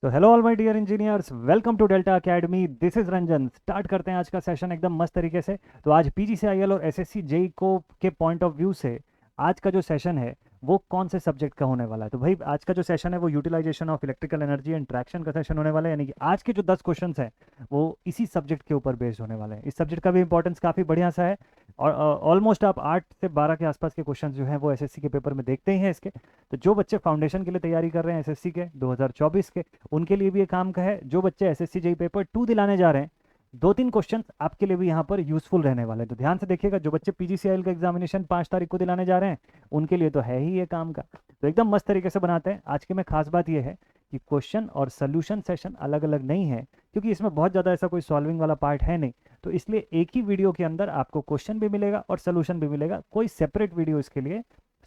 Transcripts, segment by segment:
तो hello all my dear engineers, welcome to Delta Academy. This is Ranjan. Start करते हैं आज का सेशन एकदम मस्त तरीके से। तो आज पीजीसीआईएल और एसएससी जेई को के पॉइंट ऑफ व्यू से आज का जो सेशन है वो कौन से सब्जेक्ट का होने वाला है। तो भाई आज का जो सेशन है वो utilisation of electrical energy and traction का सेशन होने वाला है, यानी कि आज के जो 10 क्वेश्चंस हैं वो इसी सब्जेक्ट के ऊपर बेस्ड होने वाले हैं। इस सब्जेक्ट का भी इंपॉर्टेंस काफ़ी बढ़िया सा है और ऑलमोस्ट आप 8 से 12 के आसपास के क्वेश्चन जो हैं वो एसएससी के पेपर में देखते ही हैं इसके। तो जो बच्चे फाउंडेशन के लिए तैयारी कर रहे हैं एसएससी के 2024 के, उनके लिए भी ये काम का है। जो बच्चे एसएससी जेई पेपर 2 दिलाने जा रहे हैं, 2-3 क्वेश्चन आपके लिए भी यहाँ पर यूजफुल रहने वाले हैं। तो ध्यान से देखिएगा, जो बच्चे पीजीसीआईएल का एग्जामिनेशन 5 तारीख को दिलाने जा रहे हैं उनके लिए तो है ही ये काम का। तो एकदम मस्त तरीके से बनाते हैं। आज के में खास बात ये है कि क्वेश्चन और सोल्यूशन सेशन अलग अलग नहीं है, क्योंकि इसमें बहुत ज़्यादा ऐसा कोई सॉल्विंग वाला पार्ट है नहीं। तो इसलिए एक ही वीडियो के अंदर आपको क्वेश्चन भी मिलेगा और सोल्यूशन भी मिलेगा। कोई सेपरेट वीडियो इसके लिए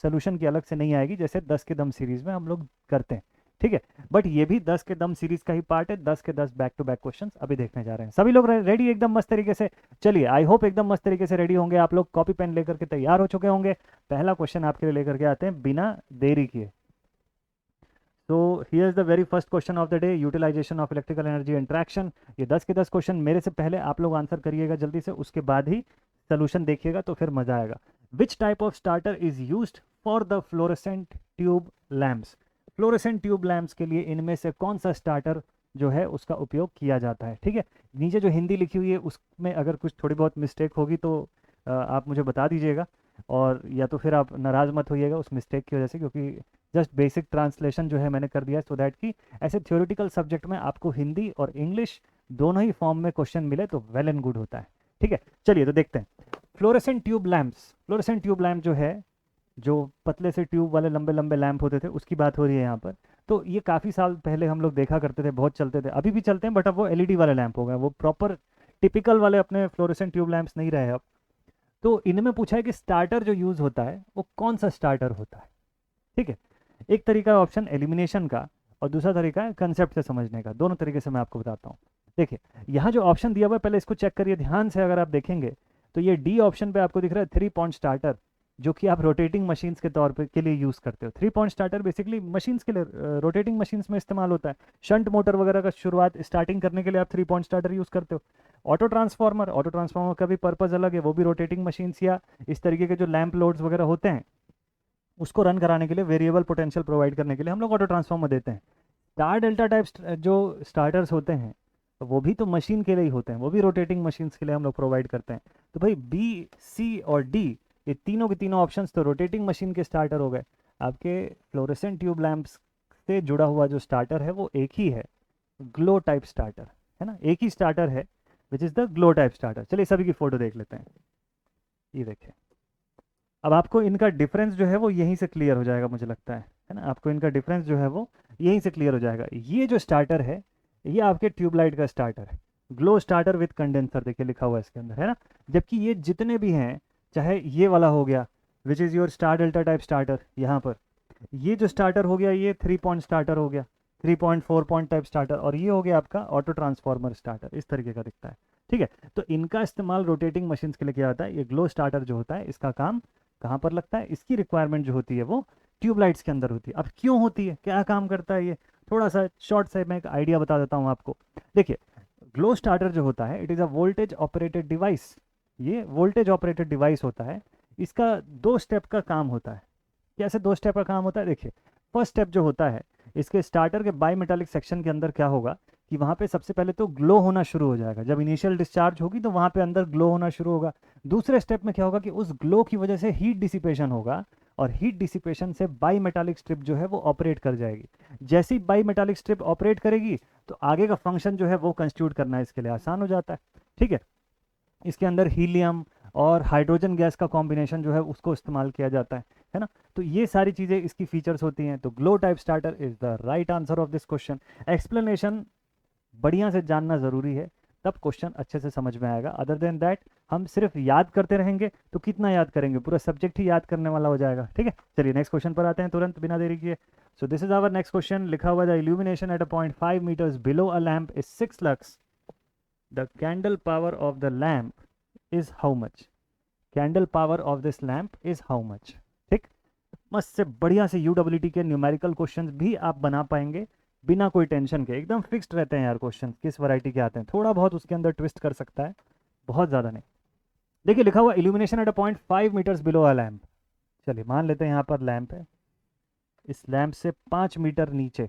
सोल्यूशन की अलग से नहीं आएगी, जैसे 10 के दम सीरीज में हम लोग करते हैं। ठीक है, बट ये भी 10 के दम सीरीज का ही पार्ट है। 10 के 10 बैक टू बैक क्वेश्चंस अभी देखने जा रहे हैं। सभी लोग रेडी एकदम मस्त तरीके से? चलिए, आई होप एकदम मस्त तरीके से रेडी होंगे आप लोग, कॉपी पेन लेकर के तैयार हो चुके होंगे। पहला क्वेश्चन आपके लिए लेकर के आते हैं बिना देरी किए। तो here is the very first question of the day, utilisation of electrical energy and traction. ये 10 के 10 क्वेश्चन मेरे से पहले आप लोग आंसर करिएगा जल्दी से, उसके बाद ही सोल्यूशन देखिएगा तो फिर मजा आएगा। Which type of starter is used for the fluorescent tube lamps? Fluorescent tube lamps के लिए इनमें से कौन सा स्टार्टर जो है उसका उपयोग किया जाता है? ठीक है, नीचे जो हिंदी लिखी हुई है उसमें अगर कुछ थोड़ी बहुत मिस्टेक होगी तो आप मुझे बता दीजिएगा, और या तो फिर आप नाराज़ मत होइएगा उस मिस्टेक की वजह से, क्योंकि जस्ट बेसिक ट्रांसलेशन जो है मैंने कर दिया है सो दैट कि ऐसे थ्योरेटिकल सब्जेक्ट में आपको हिंदी और इंग्लिश दोनों ही फॉर्म में क्वेश्चन मिले तो वेल एंड गुड होता है। ठीक है, चलिए तो देखते हैं। Fluorescent tube lamps, fluorescent tube lamp जो है, जो पतले से ट्यूब वाले लंबे लंबे लैंप होते थे उसकी बात हो रही है यहाँ पर। तो ये काफ़ी साल पहले हम लोग देखा करते थे, बहुत चलते थे, अभी भी चलते हैं, बट अब वो एलईडी वाले लैंप हो गए, वो प्रॉपर टिपिकल वाले अपने फ्लोरेसेंट ट्यूब लैंप्स नहीं रहे अब। तो इनमें पूछा है कि स्टार्टर जो यूज़ होता है वो कौन सा स्टार्टर होता है। ठीक है, एक तरीका है ऑप्शन एलिमिनेशन का और दूसरा तरीका है कंसेप्ट से समझने का। दोनों तरीके से मैं आपको बताता हूँ। देखिए, यहाँ जो ऑप्शन दिया हुआ है पहले इसको चेक करिए ध्यान से। अगर आप देखेंगे तो ये डी ऑप्शन पे आपको दिख रहा है 3 पॉइंट स्टार्टर, जो कि आप रोटेटिंग मशीन्स के तौर पे के लिए यूज़ करते हो। 3 पॉइंट स्टार्टर बेसिकली मशीन्स के लिए, रोटेटिंग मशीन्स में इस्तेमाल होता है। शंट मोटर वगैरह का शुरुआत स्टार्टिंग करने के लिए आप 3 पॉइंट स्टार्टर यूज़ करते हो। ऑटो ट्रांसफार्मर का भी पर्पज़ अलग है, वो भी रोटेटिंग मशीन्स या इस तरीके के जो लैंप लोड्स वगैरह होते हैं उसको रन कराने के लिए, वेरिएबल पोटेंशियल प्रोवाइड करने के लिए हम लोग ऑटो ट्रांसफार्मर देते हैं। स्टार डेल्टा टाइप जो स्टार्टर्स होते हैं तो वो भी तो मशीन के लिए ही होते हैं, वो भी रोटेटिंग मशीन्स के लिए हम लोग प्रोवाइड करते हैं। तो भाई बी, सी और डी, ये तीनों के तीनों ऑप्शंस तो रोटेटिंग मशीन के स्टार्टर हो गए। आपके फ्लोरेसेंट ट्यूब लैंप्स से जुड़ा हुआ जो स्टार्टर है वो एक ही है, ग्लो टाइप स्टार्टर, है ना, एक ही स्टार्टर है which is the glow type starter. चलिए सभी की फ़ोटो देख लेते हैं। ये देखें, अब आपको इनका डिफरेंस जो है वो यहीं से क्लियर हो जाएगा, मुझे लगता है ना। आपको इनका डिफरेंस जो है वो यहीं से क्लियर हो जाएगा। ये जो स्टार्टर है ये आपके ट्यूबलाइट का स्टार्टर है, ग्लो स्टार्टर विद कंडेंसर, देखिए लिखा हुआ है इसके अंदर, है ना। जबकि ये जितने भी हैं, चाहे ये वाला हो गया which is your star delta type starter, यहाँ पर ये जो स्टार्टर हो गया ये 3 पॉइंट स्टार्टर हो गया, 3 पॉइंट 4 पॉइंट टाइप स्टार्टर, और ये हो गया आपका ऑटो ट्रांसफार्मर स्टार्टर, इस तरीके का दिखता है। ठीक है, तो इनका इस्तेमाल रोटेटिंग मशीन्स के लिए किया जाता है। ये ग्लो स्टार्टर जो होता है इसका काम कहाँ पर लगता है, इसकी रिक्वायरमेंट जो होती है वो ट्यूबलाइट्स के अंदर होती है। अब क्यों होती है, क्या काम करता है, ये थोड़ा सा शॉर्ट से मैं एक आइडिया बता देता हूँ आपको। देखिए, ग्लो स्टार्टर जो होता है it is a voltage operated device. ये वोल्टेज ऑपरेटेड डिवाइस होता है। इसका 2 स्टेप का काम होता है। कैसे 2 स्टेप का काम होता है? देखिए, फर्स्ट स्टेप जो होता है, इसके स्टार्टर के बाई मेटालिक सेक्शन के अंदर क्या होगा कि वहाँ पे सबसे पहले तो ग्लो होना शुरू हो जाएगा। जब इनिशियल डिस्चार्ज होगी तो वहाँ पे अंदर ग्लो होना शुरू होगा। दूसरे स्टेप में क्या होगा कि उस ग्लो की वजह से हीट डिसिपेशन होगा, और हीट डिसिपेशन से बाई मेटालिक स्ट्रिप जो है वो ऑपरेट कर जाएगी। जैसे ही बाई मेटालिक स्ट्रिप ऑपरेट करेगी तो आगे का फंक्शन जो है वो कंस्टिट्यूट करना इसके लिए आसान हो जाता है। ठीक है, इसके अंदर हीलियम और हाइड्रोजन गैस का कॉम्बिनेशन जो है उसको इस्तेमाल किया जाता है ना। तो ये सारी चीज़ें इसकी फीचर्स होती हैं। तो glow type starter is the right answer of this question. Explanation बढ़िया से जानना ज़रूरी है, तब क्वेश्चन अच्छे से समझ में आएगा। अदर देन दैट हम सिर्फ याद करते रहेंगे तो कितना याद करेंगे, पूरा सब्जेक्ट ही याद करने वाला हो जाएगा। ठीक है, चलिए नेक्स्ट क्वेश्चन पर आते हैं तुरंत बिना देरी किए। So this is our next question. लिखा हुआ the illumination at a point 5 metres below a lamp is 6 lux, the candle power of the lamp is how much? Candle power of this lamp is how much? ठीक, मस्त से बढ़िया से यूडब्ल्यूटी के numerical questions भी आप बना पाएंगे बिना कोई टेंशन के, एकदम फिक्स्ड रहते हैं यार क्वेश्चन किस वैरायटी के आते हैं, थोड़ा बहुत उसके अंदर ट्विस्ट कर सकता है, बहुत ज़्यादा नहीं। देखिए लिखा हुआ illumination at a point 5 metres below a lamp. चलिए मान लेते हैं यहाँ पर लैम्प है, इस लैम्प से 5 मीटर नीचे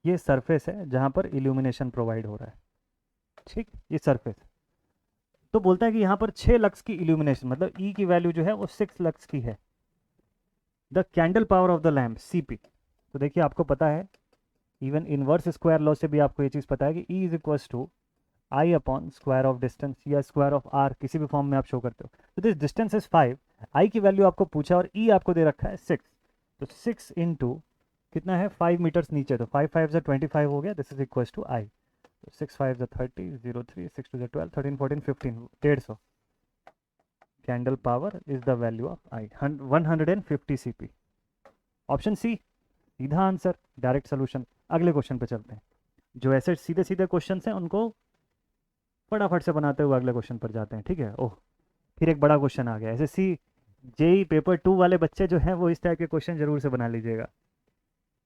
ये सरफेस है जहाँ पर इल्यूमिनेशन प्रोवाइड हो रहा है, ठीक, ये सरफेस। तो बोलता है कि यहाँ पर 6 लक्स की इल्यूमिनेशन, मतलब ई की वैल्यू जो है वो 6 लक्स की है। The candle power of the lamp CP। तो देखिए आपको पता है, इवन इनवर्स स्क्वायर लॉ से भी आपको ये चीज़ पता है कि E is equals to I upon square of distance या स्क्वायर ऑफ आर, किसी भी फॉर्म में आप शो करते हो। तो दिस डिस्टेंस इज 5, आई की वैल्यू आपको पूछा और ई आपको दे रखा है 6, तो 6 इंटू कितना है 5 मीटर्स नीचे, तो 5 5 से 25 हो गया, दिस इज इक्वल्स टू आई। तो 6 5 से 30, 0 3, 6 2 से 12, 13 14 15, 150 candle power is the value of I, 150 CP। Option C सीधा आंसर, डायरेक्ट सोल्यूशन। अगले क्वेश्चन पे चलते हैं। जो ऐसे सीधे सीधे क्वेश्चन हैं उनको फटाफट से बनाते हुए अगले क्वेश्चन पर जाते हैं, ठीक है। ओह, फिर एक बड़ा क्वेश्चन आ गया। SSC JEE पेपर 2 वाले बच्चे जो हैं वो इस टाइप के क्वेश्चन जरूर से बना लीजिएगा।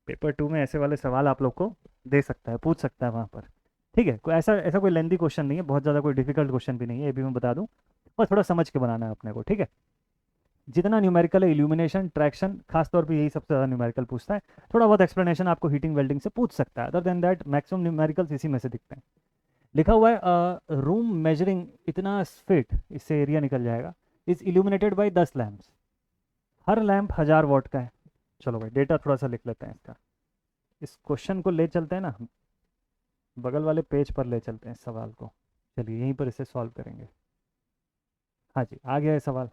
पेपर 2 में ऐसे वाले सवाल आप लोग को दे सकता है, पूछ सकता है वहाँ पर, ठीक है। कोई ऐसा ऐसा कोई लेंदी क्वेश्चन नहीं है, बहुत ज़्यादा कोई डिफिकल्ट क्वेश्चन भी नहीं है, ये भी मैं बता दूँ, और थोड़ा समझ के बनाना है अपने को, ठीक है। जितना न्यूमेरिकल है इल्यूमिनेशन ट्रैक्शन, खासतौर पे यही सबसे ज़्यादा न्यूमेरिकल पूछता है। थोड़ा बहुत एक्सप्लेनेशन आपको हीटिंग वेल्डिंग से पूछ सकता है, other than that maximum numericals इसी में से दिखते हैं। लिखा हुआ है रूम मेजरिंग इतना फीट, इससे एरिया निकल जाएगा, is illuminated by 10 lamps, her lamp 1000 वाट का है। चलो भाई डेटा थोड़ा सा लिख लेते हैं इसका, इस क्वेश्चन को ले चलते हैं ना, बगल वाले पेज पर ले चलते हैं इस सवाल को। चलिए यहीं पर इसे सॉल्व करेंगे। हाँ जी, आ गया है सवाल।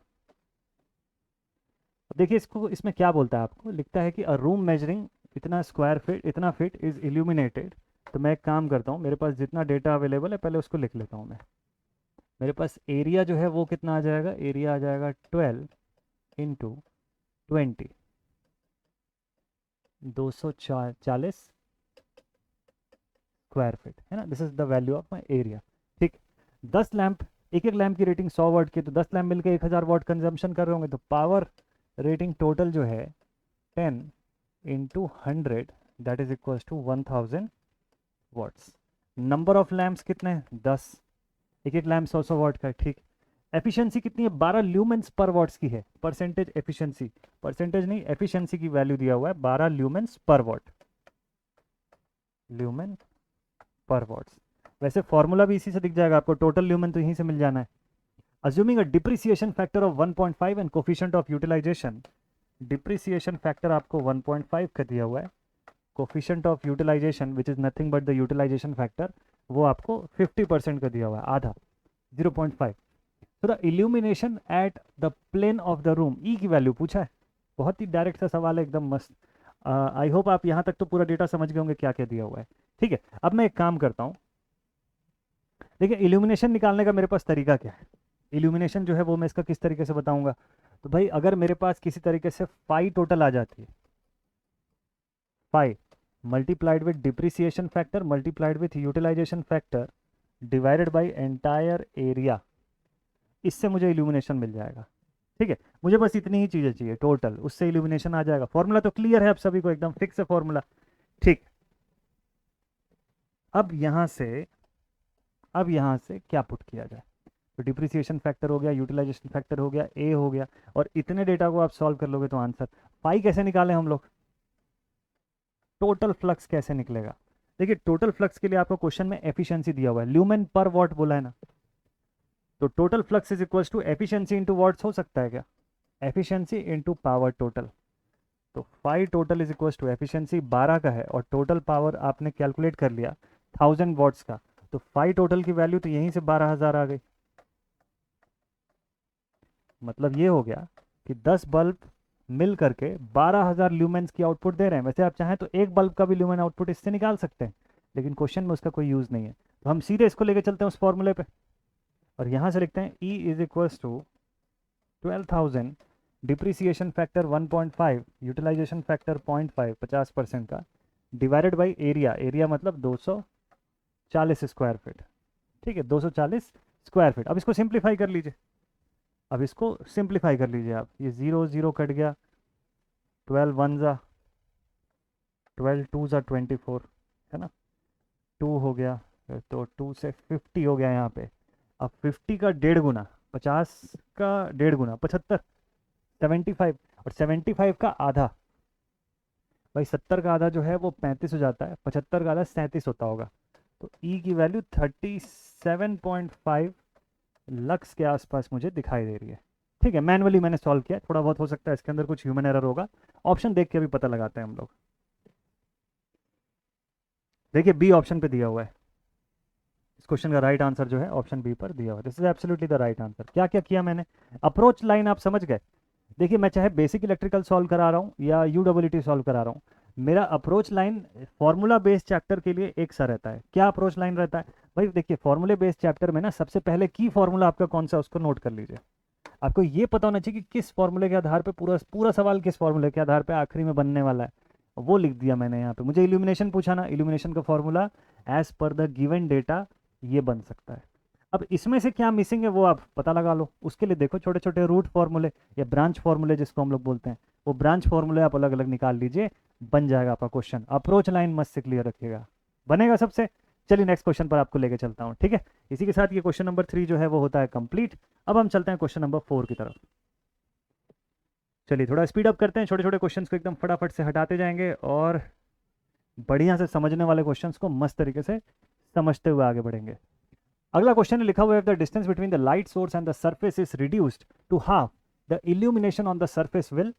अब देखिए इसको, इसमें क्या बोलता है, आपको लिखता है कि अ रूम मेजरिंग इतना स्क्वायर फीट, इतना फीट इज इल्यूमिनेटेड। तो मैं एक काम करता हूँ, मेरे पास जितना डेटा अवेलेबल है पहले उसको लिख लेता हूँ मैं। मेरे पास एरिया जो है वो कितना आ जाएगा, एरिया आ जाएगा 12 इंटू 20, 240 स्क्वायर फीट है ना, this is the value of my area, ठीक। 10 लैंप, एक एक लैंप की रेटिंग 100 वाट की, तो 10 लैंप मिलकर 1000 वाट कंजम्पशन कर रहे होंगे, तो पावर रेटिंग टोटल जो है 10 into 100, that is equals to 1000 watts. Number of lamps कितने हैं 10, एक एक लैंप 100 वाट का है, ठीक। एफिशिएंसी कितनी है 12 ल्यूमेंस पर वाट्स की है, परसेंटेज एफिशिएंसी, परसेंटेज नहीं एफिशिएंसी की वैल्यू दिया हुआ है 12 ल्यूमेंस पर वाट, ल्यूमेन पर वाट्स। वैसे फॉर्मूला भी इसी से दिख जाएगा आपको, टोटल ल्यूमेन तो यहीं से मिल जाना है। Assuming a depreciation factor of 1.5 and coefficient of utilisation, depreciation factor आपको 1.5 का दिया हुआ है, coefficient of utilisation which is nothing but the utilisation factor वो आपको 50% का दिया हुआ है, आधा 0.5। तो the illumination at the plane of the room, E की वैल्यू पूछा है, बहुत ही डायरेक्ट सा सवाल है, एकदम मस्त। आई होप आप यहाँ तक तो पूरा डेटा समझ गए होंगे क्या क्या दिया हुआ है, ठीक है। अब मैं एक काम करता हूँ, देखिए इल्यूमिनेशन निकालने का मेरे पास तरीका क्या है, इल्यूमिनेशन जो है वो मैं इसका किस तरीके से बताऊंगा। तो भाई अगर मेरे पास किसी तरीके से फाई टोटल आ जाती है, phi multiplied with depreciation factor multiplied with utilisation factor divided by entire area, इससे मुझे इल्यूमिनेशन मिल जाएगा, ठीक है। मुझे बस इतनी ही चीज़ें चाहिए टोटल, उससे इल्यूमिनेशन आ जाएगा। फॉर्मूला तो क्लियर है अब सभी को, एकदम फिक्स है फॉर्मूला, ठीक। अब यहाँ से, अब यहाँ से क्या पुट किया जाए, तो डिप्रिसिएशन फैक्टर हो गया, यूटिलाइजेशन फैक्टर हो गया, ए हो गया, और इतने डेटा को आप सॉल्व कर लोगे तो आंसर। पाई कैसे निकालें हम लोग, टोटल फ्लक्स कैसे निकलेगा। देखिए टोटल फ्लक्स के लिए आपको क्वेश्चन में एफिशिएंसी दिया हुआ है, ल्यूमेन पर वॉट बोला है ना, तो total flux is equals to efficiency into watts हो सकता है क्या, एफिशिएंसी इंटू पावर टोटल। तो phi total is equals to efficiency 12 का है और टोटल पावर आपने कैलकुलेट कर लिया 1000 वाट्स का, तो फाई टोटल की वैल्यू तो यहीं से 12,000 आ गई। मतलब ये हो गया कि 10 बल्ब मिल करके 12,000 ल्यूमेंस की आउटपुट दे रहे हैं। वैसे आप चाहें तो एक बल्ब का भी ल्यूमेन आउटपुट इससे निकाल सकते हैं, लेकिन क्वेश्चन में उसका कोई यूज़ नहीं है, तो हम सीधे इसको लेके चलते हैं उस फॉर्मूले पे, और यहाँ से लिखते हैं E is equals to 12,000, depreciation factor 1.5, utilisation factor 0.5, 50% का, डिवाइडेड बाई एरिया, एरिया मतलब 240 स्क्वायर फीट, ठीक है, 240 स्क्वायर फीट। अब इसको सिंप्लीफाई कर लीजिए, अब इसको सिंप्लीफाई कर लीजिए आप, ये 0 0 कट गया, 12 वन ज़ा 12 टू ज़ा 24 है ना, 2 हो गया, तो 2 से 50 हो गया यहाँ पे। अब 50 का 1.5 गुना, 50 का 1.5 गुना 75, 75, और 75 का आधा, भाई 70 का आधा जो है वो 35 हो जाता है, 75 का आधा 37 होता होगा। तो ई की वैल्यू 37.5 लक्स के आसपास मुझे दिखाई दे रही है। ठीक है, मैनुअली मैंने सॉल्व किया, थोड़ा बहुत हो सकता है इसके अंदर कुछ ह्यूमन एरर होगा, ऑप्शन देख के अभी पता लगाते हैं हम लोग। देखिए बी ऑप्शन पे दिया हुआ है, इस क्वेश्चन का राइट आंसर जो है ऑप्शन बी पर दिया हुआ है। This is absolutely the right answer. क्या क्या किया मैंने, अप्रोच लाइन आप समझ गए। देखिए मैं चाहे बेसिक इलेक्ट्रिकल सॉल्व करा रहा हूँ या यूडब्ल्यूटी सॉल्व करा रहा हूँ, मेरा approach line formula based chapter के लिए एक सा रहता है। क्या अप्रोच लाइन रहता है भाई, देखिए फॉर्मूले बेस्ड चैप्टर में ना सबसे पहले की फॉर्मूला आपका कौन सा, उसको नोट कर लीजिए। आपको ये पता होना चाहिए कि किस फॉर्मूले के आधार पे पूरा पूरा सवाल किस फॉर्मूले के आधार पे आखिरी में बनने वाला है, वो लिख दिया मैंने यहाँ पे। मुझे इल्यूमिनेशन पूछा ना, इल्यूमिनेशन का formula as per the given data ये बन सकता है। अब इसमें से क्या मिसिंग है वो आप पता लगा लो, उसके लिए देखो छोटे छोटे रूट फॉर्मूले या ब्रांच फॉर्मूले जिसको हम लोग बोलते हैं, वो ब्रांच फॉर्मूले आप अलग अलग निकाल लीजिए, बन जाएगा आपका क्वेश्चन। अप्रोच लाइन मस्त से क्लियर रखिएगा, बनेगा सबसे। चलिए नेक्स्ट क्वेश्चन पर आपको लेके चलता हूँ, ठीक है। इसी के साथ ये क्वेश्चन नंबर 3 जो है वो होता है कंप्लीट। अब हम चलते हैं क्वेश्चन नंबर 4 की तरफ। चलिए थोड़ा स्पीड अप करते हैं, छोटे छोटे क्वेश्चंस को एकदम फटाफट से हटाते जाएंगे और बढ़िया से समझने वाले क्वेश्चंस को मस्त तरीके से समझते हुए आगे बढ़ेंगे। अगला क्वेश्चन है लिखा हुआ है, the distance between the light source and the surface is reduced to half, the illumination on the surface will,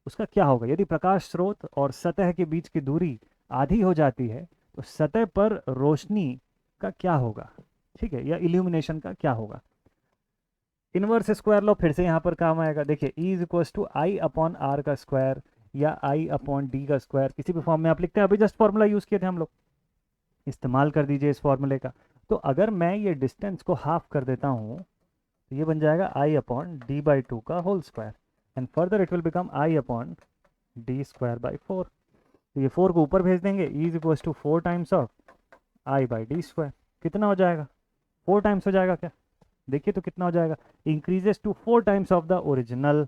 उसका क्या होगा। यदि प्रकाश स्रोत और सतह के बीच की दूरी आधी हो जाती है तो सतह पर रोशनी का क्या होगा, ठीक है, या इल्यूमिनेशन का क्या होगा। इनवर्स स्क्वायर लॉ फिर से यहाँ पर काम आएगा। देखिए E is equal to I upon R का स्क्वायर या आई अपॉन डी का स्क्वायर, किसी भी फॉर्म में आप लिखते हैं। अभी जस्ट फॉर्मूला यूज किए थे हम लोग, इस्तेमाल कर दीजिए इस फॉर्मूले का। तो अगर मैं ये डिस्टेंस को हाफ कर देता हूँ तो ये बन जाएगा आई अपॉन डी बाई 2 का whole square, and further it will become I upon D square by 4। तो ये 4 को ऊपर भेज देंगे, E is equal to 4 times of I by D square. कितना हो जाएगा, 4 टाइम्स हो जाएगा क्या, देखिए तो कितना हो जाएगा, increases to 4 times of the original.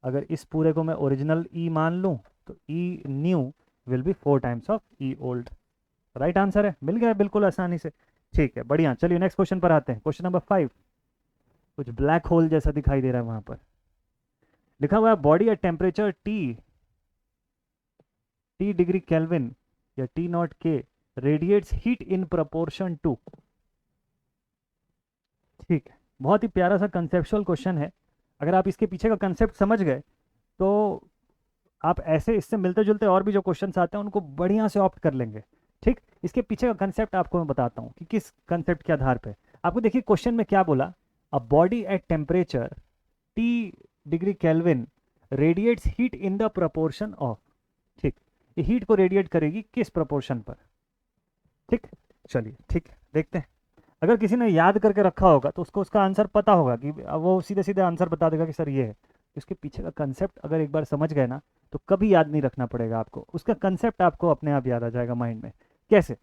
अगर इस पूरे को मैं ओरिजिनल ई मान लूँ तो E new will be 4 times of E old. Right answer है, मिल गया बिल्कुल आसानी से। ठीक है बढ़िया, चलिए नेक्स्ट क्वेश्चन पर आते हैं। क्वेश्चन नंबर 5, कुछ ब्लैक होल जैसा दिखाई दे रहा है वहां पर, लिखा हुआ है body at temperature T degree kelvin या टी नॉट के radiates heat in proportion to. ठीक है, बहुत ही प्यारा सा कंसेप्चुअल क्वेश्चन है। अगर आप इसके पीछे का कंसेप्ट समझ गए तो आप ऐसे इससे मिलते जुलते और भी जो क्वेश्चंस आते हैं उनको बढ़िया से ऑप्ट कर लेंगे। ठीक, इसके पीछे का कंसेप्ट आपको मैं बताता हूँ कि किस कंसेप्ट के आधार पे। आपको देखिए क्वेश्चन में क्या बोला, a body at temperature T degree kelvin radiates heat in the proportion of, ठीक, ये हीट को रेडिएट करेगी किस प्रपोर्शन पर। ठीक, चलिए ठीक है देखते हैं। अगर किसी ने याद करके रखा होगा तो उसको उसका आंसर पता होगा कि वो सीधे सीधे आंसर बता देगा कि सर ये है। इसके पीछे का कंसेप्ट अगर एक बार समझ गए ना तो कभी याद नहीं रखना पड़ेगा आपको, उसका कंसेप्ट आपको अपने आप याद आ जाएगा माइंड में। कैसे,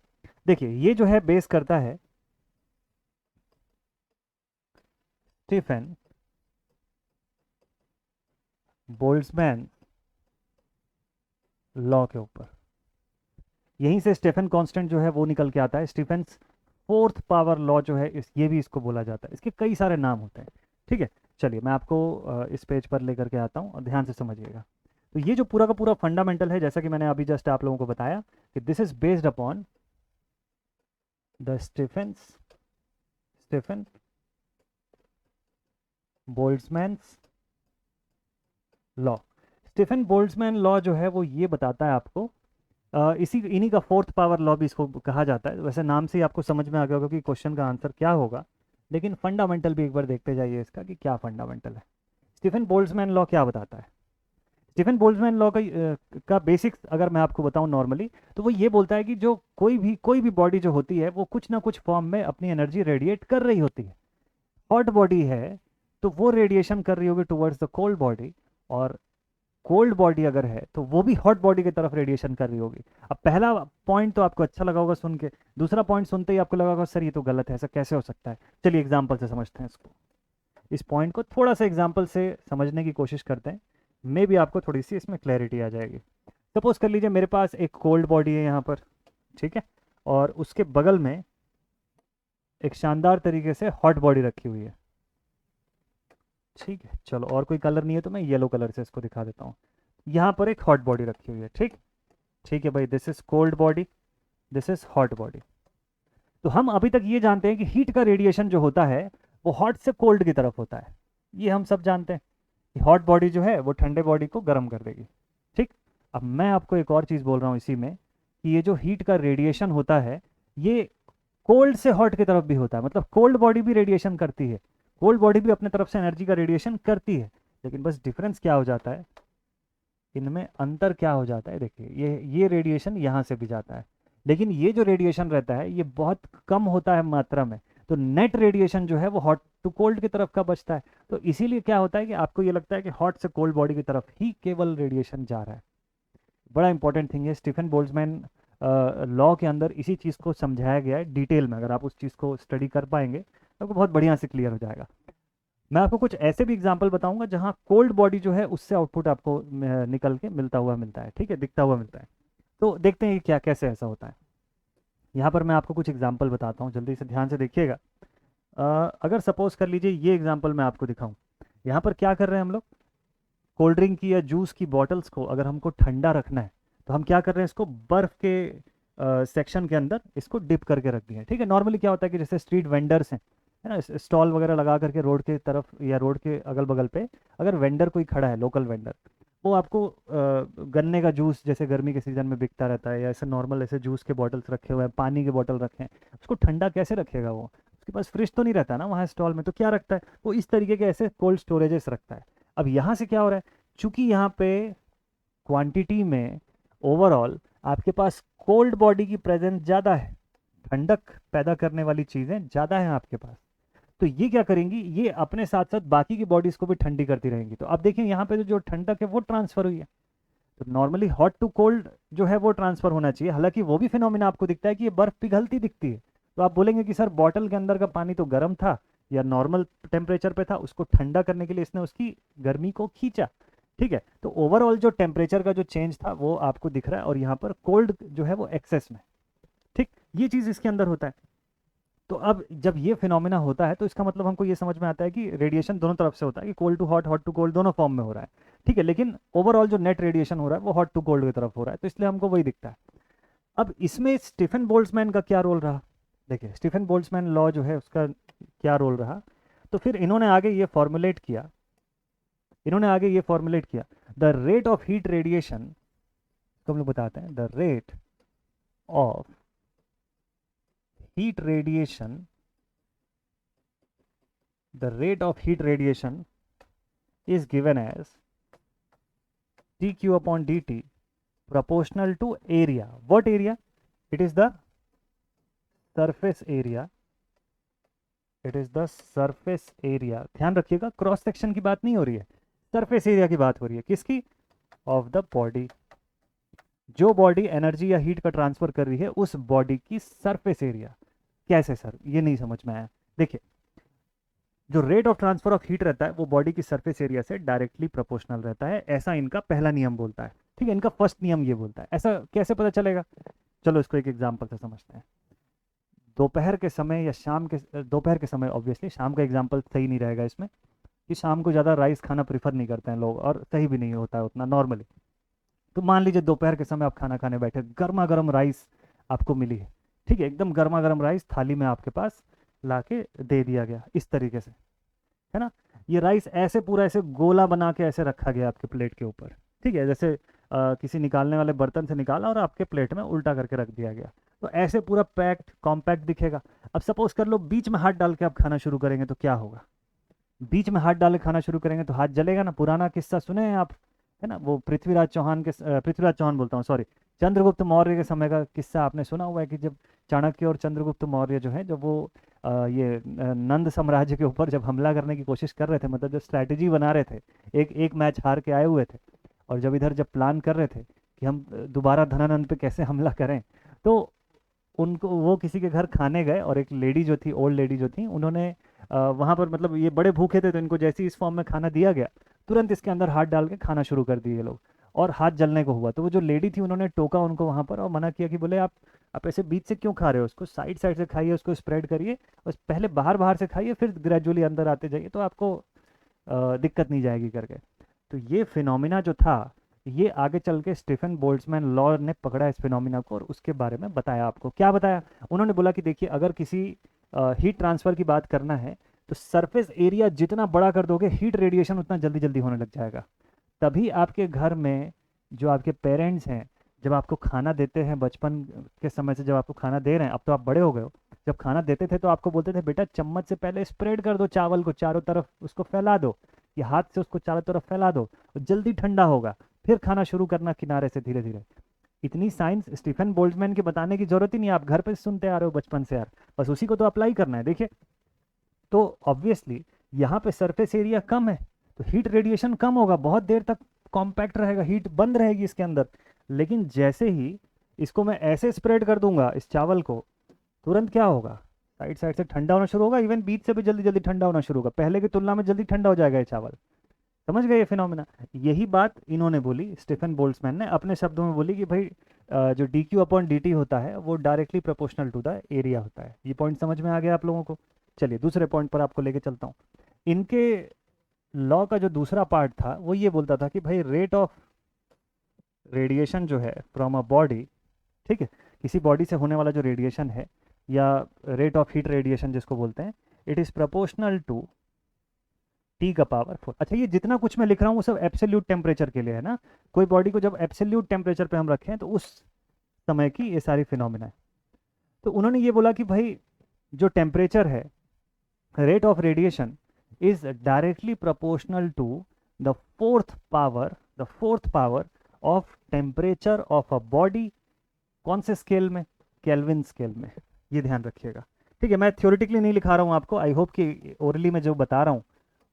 देखिए ये जो है बेस करता है स्टीफन बोल्ट्जमैन लॉ के ऊपर। यहीं से स्टीफन कांस्टेंट जो है वो निकल के आता है। स्टीफन फोर्थ पावर लॉ जो है ये भी इसको बोला जाता है, इसके कई सारे नाम होते हैं। ठीक है, चलिए मैं आपको इस पेज पर लेकर के आता हूँ और ध्यान से समझिएगा। तो ये जो पूरा का पूरा फंडामेंटल है, जैसा कि मैंने अभी जस्ट आप लोगों को बताया कि this is based upon the Stefan Boltzmann law. Stefan Boltzmann law जो है वो ये बताता है आपको, इसी इन्हीं का फोर्थ पावर लॉ भी इसको कहा जाता है। वैसे नाम से ही आपको समझ में आ गया होगा कि क्वेश्चन का आंसर क्या होगा, लेकिन फंडामेंटल भी एक बार देखते जाइए इसका कि क्या फंडामेंटल है। स्टीफन बोल्ट्जमैन लॉ क्या बताता है, स्टीफन बोल्ट्जमैन लॉ का बेसिक्स अगर मैं आपको बताऊं नॉर्मली, तो वो ये बोलता है कि जो कोई भी बॉडी जो होती है वो कुछ ना कुछ फॉर्म में अपनी एनर्जी रेडिएट कर रही होती है। हॉट बॉडी है तो वो रेडिएशन कर रही होगी टुवर्ड्स द कोल्ड बॉडी, और कोल्ड बॉडी अगर है तो वो भी हॉट बॉडी की तरफ रेडिएशन कर रही होगी। अब पहला पॉइंट तो आपको अच्छा लगा होगा सुन के, दूसरा पॉइंट सुनते ही आपको लगा होगा सर ये तो गलत है, ऐसा कैसे हो सकता है। चलिए एग्जांपल से समझते हैं इसको, इस पॉइंट को थोड़ा सा एग्जांपल से समझने की कोशिश करते हैं, मे भी आपको थोड़ी सी इसमें क्लैरिटी आ जाएगी। सपोज कर लीजिए मेरे पास एक कोल्ड बॉडी है यहाँ पर, ठीक है, और उसके बगल में एक शानदार तरीके से हॉट बॉडी रखी हुई है, ठीक है। चलो और कोई कलर नहीं है तो मैं येलो कलर से इसको दिखा देता हूँ। यहाँ पर एक हॉट बॉडी रखी हुई है, ठीक, ठीक है भाई, this is cold body, this is hot body. तो हम अभी तक ये जानते हैं कि हीट का रेडिएशन जो होता है वो हॉट से कोल्ड की तरफ होता है, ये हम सब जानते हैं कि हॉट बॉडी जो है वो ठंडे बॉडी को गर्म कर देगी, ठीक। अब मैं आपको एक और चीज़ बोल रहा हूँ इसी में कि ये जो हीट का रेडिएशन होता है ये कोल्ड से हॉट की तरफ भी होता है, मतलब कोल्ड बॉडी भी रेडिएशन करती है, कोल्ड बॉडी भी अपने तरफ से एनर्जी का रेडिएशन करती है, लेकिन बस डिफरेंस क्या हो जाता है, इनमें अंतर क्या हो जाता है, देखिए ये रेडिएशन यहाँ से भी जाता है, लेकिन ये जो रेडिएशन रहता है ये बहुत कम होता है मात्रा में, तो नेट रेडिएशन जो है वो हॉट टू कोल्ड की तरफ का बचता है। तो इसीलिए क्या होता है कि आपको ये लगता है कि हॉट से कोल्ड बॉडी की तरफ ही केवल रेडिएशन जा रहा है। बड़ा इंपॉर्टेंट थिंग है, स्टीफन बोल्ट्जमैन लॉ के अंदर इसी चीज़ को समझाया गया है डिटेल में, अगर आप उस चीज़ को स्टडी कर पाएंगे तो आपको बहुत बढ़िया से क्लियर हो जाएगा। मैं आपको कुछ ऐसे भी एग्जांपल बताऊंगा जहां कोल्ड बॉडी जो है उससे आउटपुट आपको निकल के मिलता है, ठीक है, दिखता हुआ मिलता है। तो देखते हैं कि क्या कैसे ऐसा होता है। यहाँ पर मैं आपको कुछ एग्जांपल बताता हूँ, जल्दी से ध्यान से देखिएगा। अगर सपोज कर लीजिए ये एग्जांपल मैं आपको दिखाऊं, यहाँ पर क्या कर रहे हैं हम लोग, कोल्ड ड्रिंक की या जूस की बॉटल्स को अगर हमको ठंडा रखना है तो हम क्या कर रहे हैं, इसको बर्फ़ के सेक्शन के अंदर इसको डिप करके रख दिए, ठीक है। नॉर्मली क्या होता है कि जैसे स्ट्रीट वेंडर्स हैं, है ना, स्टॉल वगैरह लगा करके रोड के तरफ या रोड के अगल बगल पे अगर वेंडर कोई खड़ा है, लोकल वेंडर, वो आपको गन्ने का जूस जैसे गर्मी के सीज़न में बिकता रहता है, या ऐसे नॉर्मल ऐसे जूस के बॉटल्स रखे हुए हैं, पानी के बॉटल रखे हैं, उसको ठंडा कैसे रखेगा वो, उसके पास फ्रिज तो नहीं रहता ना वहाँ स्टॉल में, तो क्या रखता है वो, इस तरीके के ऐसे कोल्ड स्टोरेजेस रखता है। अब यहाँ से क्या हो रहा है, चूंकि यहाँ पे क्वांटिटी में ओवरऑल आपके पास कोल्ड बॉडी की प्रेजेंस ज़्यादा है, ठंडक पैदा करने वाली चीज़ें ज़्यादा हैं आपके पास, तो ये क्या करेंगी, ये अपने साथ साथ बाकी की बॉडीज़ को भी ठंडी करती रहेंगी। तो अब देखिए यहाँ पे जो ठंडक है वो ट्रांसफ़र हुई है, तो नॉर्मली हॉट टू कोल्ड जो है वो ट्रांसफ़र होना चाहिए, हालांकि वो भी फिनोमिना आपको दिखता है कि ये बर्फ़ पिघलती दिखती है। तो आप बोलेंगे कि सर बॉटल के अंदर का पानी तो गर्म था या नॉर्मल टेम्परेचर पे था, उसको ठंडा करने के लिए इसने उसकी गर्मी को खींचा, ठीक है। तो ओवरऑल जो टेम्परेचर का जो चेंज था वो आपको दिख रहा है, और यहाँ पर कोल्ड जो है वो एक्सेस में, ठीक, ये चीज़ इसके अंदर होता है। तो अब जब ये फिनोमिना होता है तो इसका मतलब हमको ये समझ में आता है कि रेडिएशन दोनों तरफ से होता है, कि cold to hot, hot to cold दोनों फॉर्म में हो रहा है, ठीक है, लेकिन ओवरऑल जो नेट रेडिएशन हो रहा है वो हॉट टू कोल्ड की तरफ हो रहा है, तो इसलिए हमको वही दिखता है। अब इसमें स्टीफन बोल्ट्जमैन का क्या रोल रहा, देखिए स्टीफन बोल्ट्जमैन लॉ जो है उसका क्या रोल रहा, तो फिर इन्होंने आगे ये फॉर्मुलेट किया, the rate of heat radiation, तो हम लोग बताते हैं the rate of heat radiation, the rate of heat radiation is given as dq upon dt proportional to area. What area? It is the surface area. It is the surface area. ध्यान रखिएगा cross section की बात नहीं हो रही है, surface area की बात हो रही है, किसकी, ऑफ द बॉडी, जो बॉडी एनर्जी या हीट का ट्रांसफर कर रही है उस बॉडी की सरफेस एरिया। कैसे सर, ये नहीं समझ में आया। देखिए जो rate of transfer of heat रहता है वो बॉडी की सरफेस एरिया से डायरेक्टली प्रोपोर्शनल रहता है, ऐसा इनका पहला नियम बोलता है, ठीक है, इनका फर्स्ट नियम ये बोलता है। ऐसा कैसे पता चलेगा, चलो इसको एक एग्जांपल से समझते हैं। दोपहर के समय या शाम के, दोपहर के समय ऑब्वियसली, शाम का एग्जाम्पल सही नहीं रहेगा इसमें, कि शाम को ज़्यादा राइस खाना प्रीफर नहीं करते हैं लोग, और सही भी नहीं होता है उतना नॉर्मली। तो मान लीजिए दोपहर के समय आप खाना खाने बैठे, गर्मा गर्म राइस आपको मिली है, ठीक है, एकदम गर्मा गर्म राइस थाली में आपके पास ला के दे दिया गया इस तरीके से, है ना, ये राइस ऐसे पूरा ऐसे गोला बना के ऐसे रखा गया आपके प्लेट के ऊपर, ठीक है, जैसे किसी निकालने वाले बर्तन से निकाला और आपके प्लेट में उल्टा करके रख दिया गया, तो ऐसे पूरा पैक्ड कॉम्पैक्ट दिखेगा। अब सपोज कर लो बीच में हाथ डाल के आप खाना शुरू करेंगे तो क्या होगा, बीच में हाथ डाल के खाना शुरू करेंगे तो हाथ जलेगा ना। पुराना किस्सा सुने हैं आप, है ना, वो पृथ्वीराज चौहान के, पृथ्वीराज चौहान बोलता हूँ सॉरी, चंद्रगुप्त मौर्य के समय का किस्सा आपने सुना हुआ है कि जब चाणक्य और चंद्रगुप्त मौर्य जो है, जब वो नंद साम्राज्य के ऊपर जब हमला करने की कोशिश कर रहे थे, मतलब जो स्ट्रैटेजी बना रहे थे, एक मैच हार के आए हुए थे, और जब इधर जब प्लान कर रहे थे कि हम दोबारा धनानंद पे कैसे हमला करें, तो उनको वो किसी के घर खाने गए, और एक लेडी जो थी, ओल्ड लेडी जो थी, उन्होंने वहाँ पर, मतलब ये बड़े भूखे थे तो इनको जैसे ही इस फॉर्म में खाना दिया गया, तुरंत इसके अंदर हाथ डाल के खाना शुरू कर दिए लोग, और हाथ जलने को हुआ, तो वो जो लेडी थी उन्होंने टोका उनको वहाँ पर और मना किया कि बोले आप ऐसे बीच से क्यों खा रहे हो, उसको साइड साइड से खाइए, उसको स्प्रेड करिए, बस पहले बाहर बाहर से खाइए, फिर ग्रेजुअली अंदर आते जाइए, तो आपको दिक्कत नहीं जाएगी करके। तो ये फिनोमिना जो था, ये आगे चल के स्टीफन बोल्ट्जमैन लॉ ने पकड़ा इस फिनोमिना को और उसके बारे में बताया। आपको क्या बताया? उन्होंने बोला कि देखिए, अगर किसी हीट ट्रांसफ़र की बात करना है तो सरफेस एरिया जितना बड़ा कर दोगे, हीट रेडिएशन उतना जल्दी जल्दी होने लग जाएगा। तभी आपके घर में जो आपके पेरेंट्स हैं, जब आपको खाना देते हैं, बचपन के समय से जब आपको खाना दे रहे हैं, अब तो आप बड़े हो गए हो, जब खाना देते थे तो आपको बोलते थे बेटा चम्मच से पहले स्प्रेड कर दो चावल को, चारों तरफ उसको फैला दो, या हाथ से उसको चारों तरफ फैला दो, जल्दी ठंडा होगा, फिर खाना शुरू करना किनारे से धीरे धीरे। इतनी साइंस स्टीफन बोल्ट्जमैन के बताने की जरूरत ही नहीं, आप घर पे सुनते आ रहे हो बचपन से यार, बस उसी को तो अप्लाई करना है। देखिए, तो ऑब्वियसली यहाँ पे सरफेस एरिया कम है तो हीट रेडिएशन कम होगा, बहुत देर तक कॉम्पैक्ट रहेगा, हीट बंद रहेगी इसके अंदर। लेकिन जैसे ही इसको मैं ऐसे स्प्रेड कर दूंगा इस चावल को, तुरंत क्या होगा, साइड साइड से ठंडा होना शुरू होगा, इवन बीच से भी जल्दी जल्दी ठंडा होना शुरू होगा, पहले की तुलना में जल्दी ठंडा हो जाएगा ये चावल। समझ गए ये फिनोमिना? यही बात इन्होंने बोली, स्टीफन बोल्ट्जमैन ने अपने शब्दों में बोली कि भाई जो D Q upon D T होता है वो directly proportional to the area होता है। ये पॉइंट समझ में आ गया आप लोगों को? चलिए दूसरे पॉइंट पर आपको लेके चलता हूँ। इनके लॉ का जो दूसरा पार्ट था वो ये बोलता था कि भाई रेट ऑफ रेडिएशन जो है फ्रॉम अ बॉडी, ठीक है, किसी बॉडी से होने वाला जो रेडिएशन है, या रेट ऑफ हीट रेडिएशन जिसको बोलते हैं, it is proportional to T का पावर 4। अच्छा, ये जितना कुछ मैं लिख रहा हूँ वो सब एब्सोल्यूट टेम्परेचर के लिए है ना। कोई बॉडी को जब एब्सोल्यूट टेम्परेचर पे हम रखें तो उस समय की ये सारी फिनोमिना है। तो उन्होंने ये बोला कि भाई जो टेम्परेचर है, rate of radiation is directly proportional to the fourth power of temperature of a body. कौन से स्केल में? केल्विन स्केल में। ये ध्यान रखिएगा, ठीक है। मैं थ्योरेटिकली नहीं लिखा रहा हूँ आपको, आई होप कि ओरली में जो बता रहा हूँ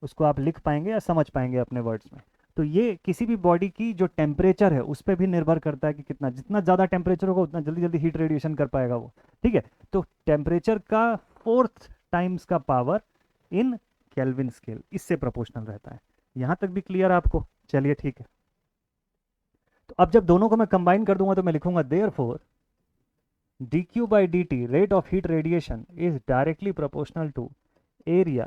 उसको आप लिख पाएंगे या समझ पाएंगे अपने वर्ड्स में। तो ये किसी भी बॉडी की जो टेम्परेचर है उस पर भी निर्भर करता है कि कितना, जितना ज़्यादा टेम्परेचर होगा उतना जल्दी जल्दी हीट रेडिएशन कर पाएगा वो, ठीक है। तो टेम्परेचर का 4th टाइम्स का पावर इन केल्विन स्केल इससे प्रोपोर्शनल रहता है। यहाँ तक भी क्लियर आपको? चलिए ठीक है। तो अब जब दोनों को मैं कंबाइन कर दूंगा तो मैं लिखूंगा therefore dq by dt rate of heat radiation is directly proportional to area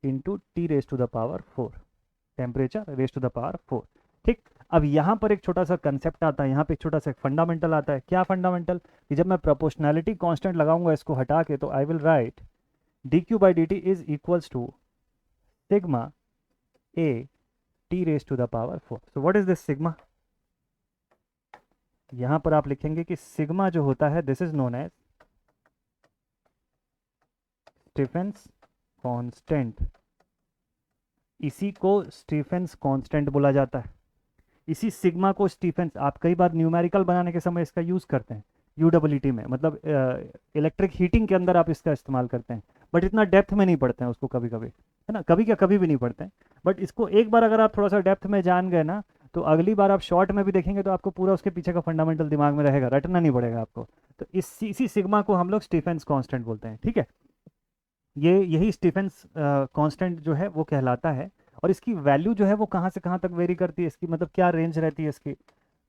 into t raised to the power 4, temperature raise to the power 4। ठीक, अब यहाँ पर एक छोटा सा कंसेप्ट आता है, यहाँ पे एक छोटा सा फंडामेंटल आता है। क्या फंडामेंटल? कि जब मैं प्रोपोर्शनैलिटी कांस्टेंट लगाऊंगा इसको हटा के, तो I will write D Q by D T is equals to sigma A T raise to the power 4। So what is this sigma? यहाँ पर आप लिखेंगे कि सिग्मा जो होता है this is known as Stefan's constant. इसी को स्टीफेंस कांस्टेंट बोला जाता है। इसी सिग्मा को स्टीफेंस, आप कई बार न्यूमेरिकल बनाने के समय इसका यूज़ करते हैं यूडब्ल्यूटी में, मतलब इलेक्ट्रिक हीटिंग के अंदर आप इसका इस्तेमाल करते हैं, बट इतना डेप्थ में नहीं पढ़ते हैं उसको, कभी कभी, है ना, कभी क्या कभी भी नहीं पढ़ते हैं। बट इसको एक बार अगर आप थोड़ा सा डेप्थ में जान गए ना, तो अगली बार आप शॉर्ट में भी देखेंगे तो आपको पूरा उसके पीछे का फंडामेंटल दिमाग में रहेगा, रटना नहीं पड़ेगा आपको। तो इसी सिग्मा को हम लोग स्टीफेंस कांस्टेंट बोलते हैं, ठीक है। ये यही स्टीफेंस कांस्टेंट जो है वो कहलाता है। और इसकी वैल्यू जो है वो कहाँ से कहाँ तक वेरी करती है, इसकी मतलब क्या रेंज रहती है इसकी?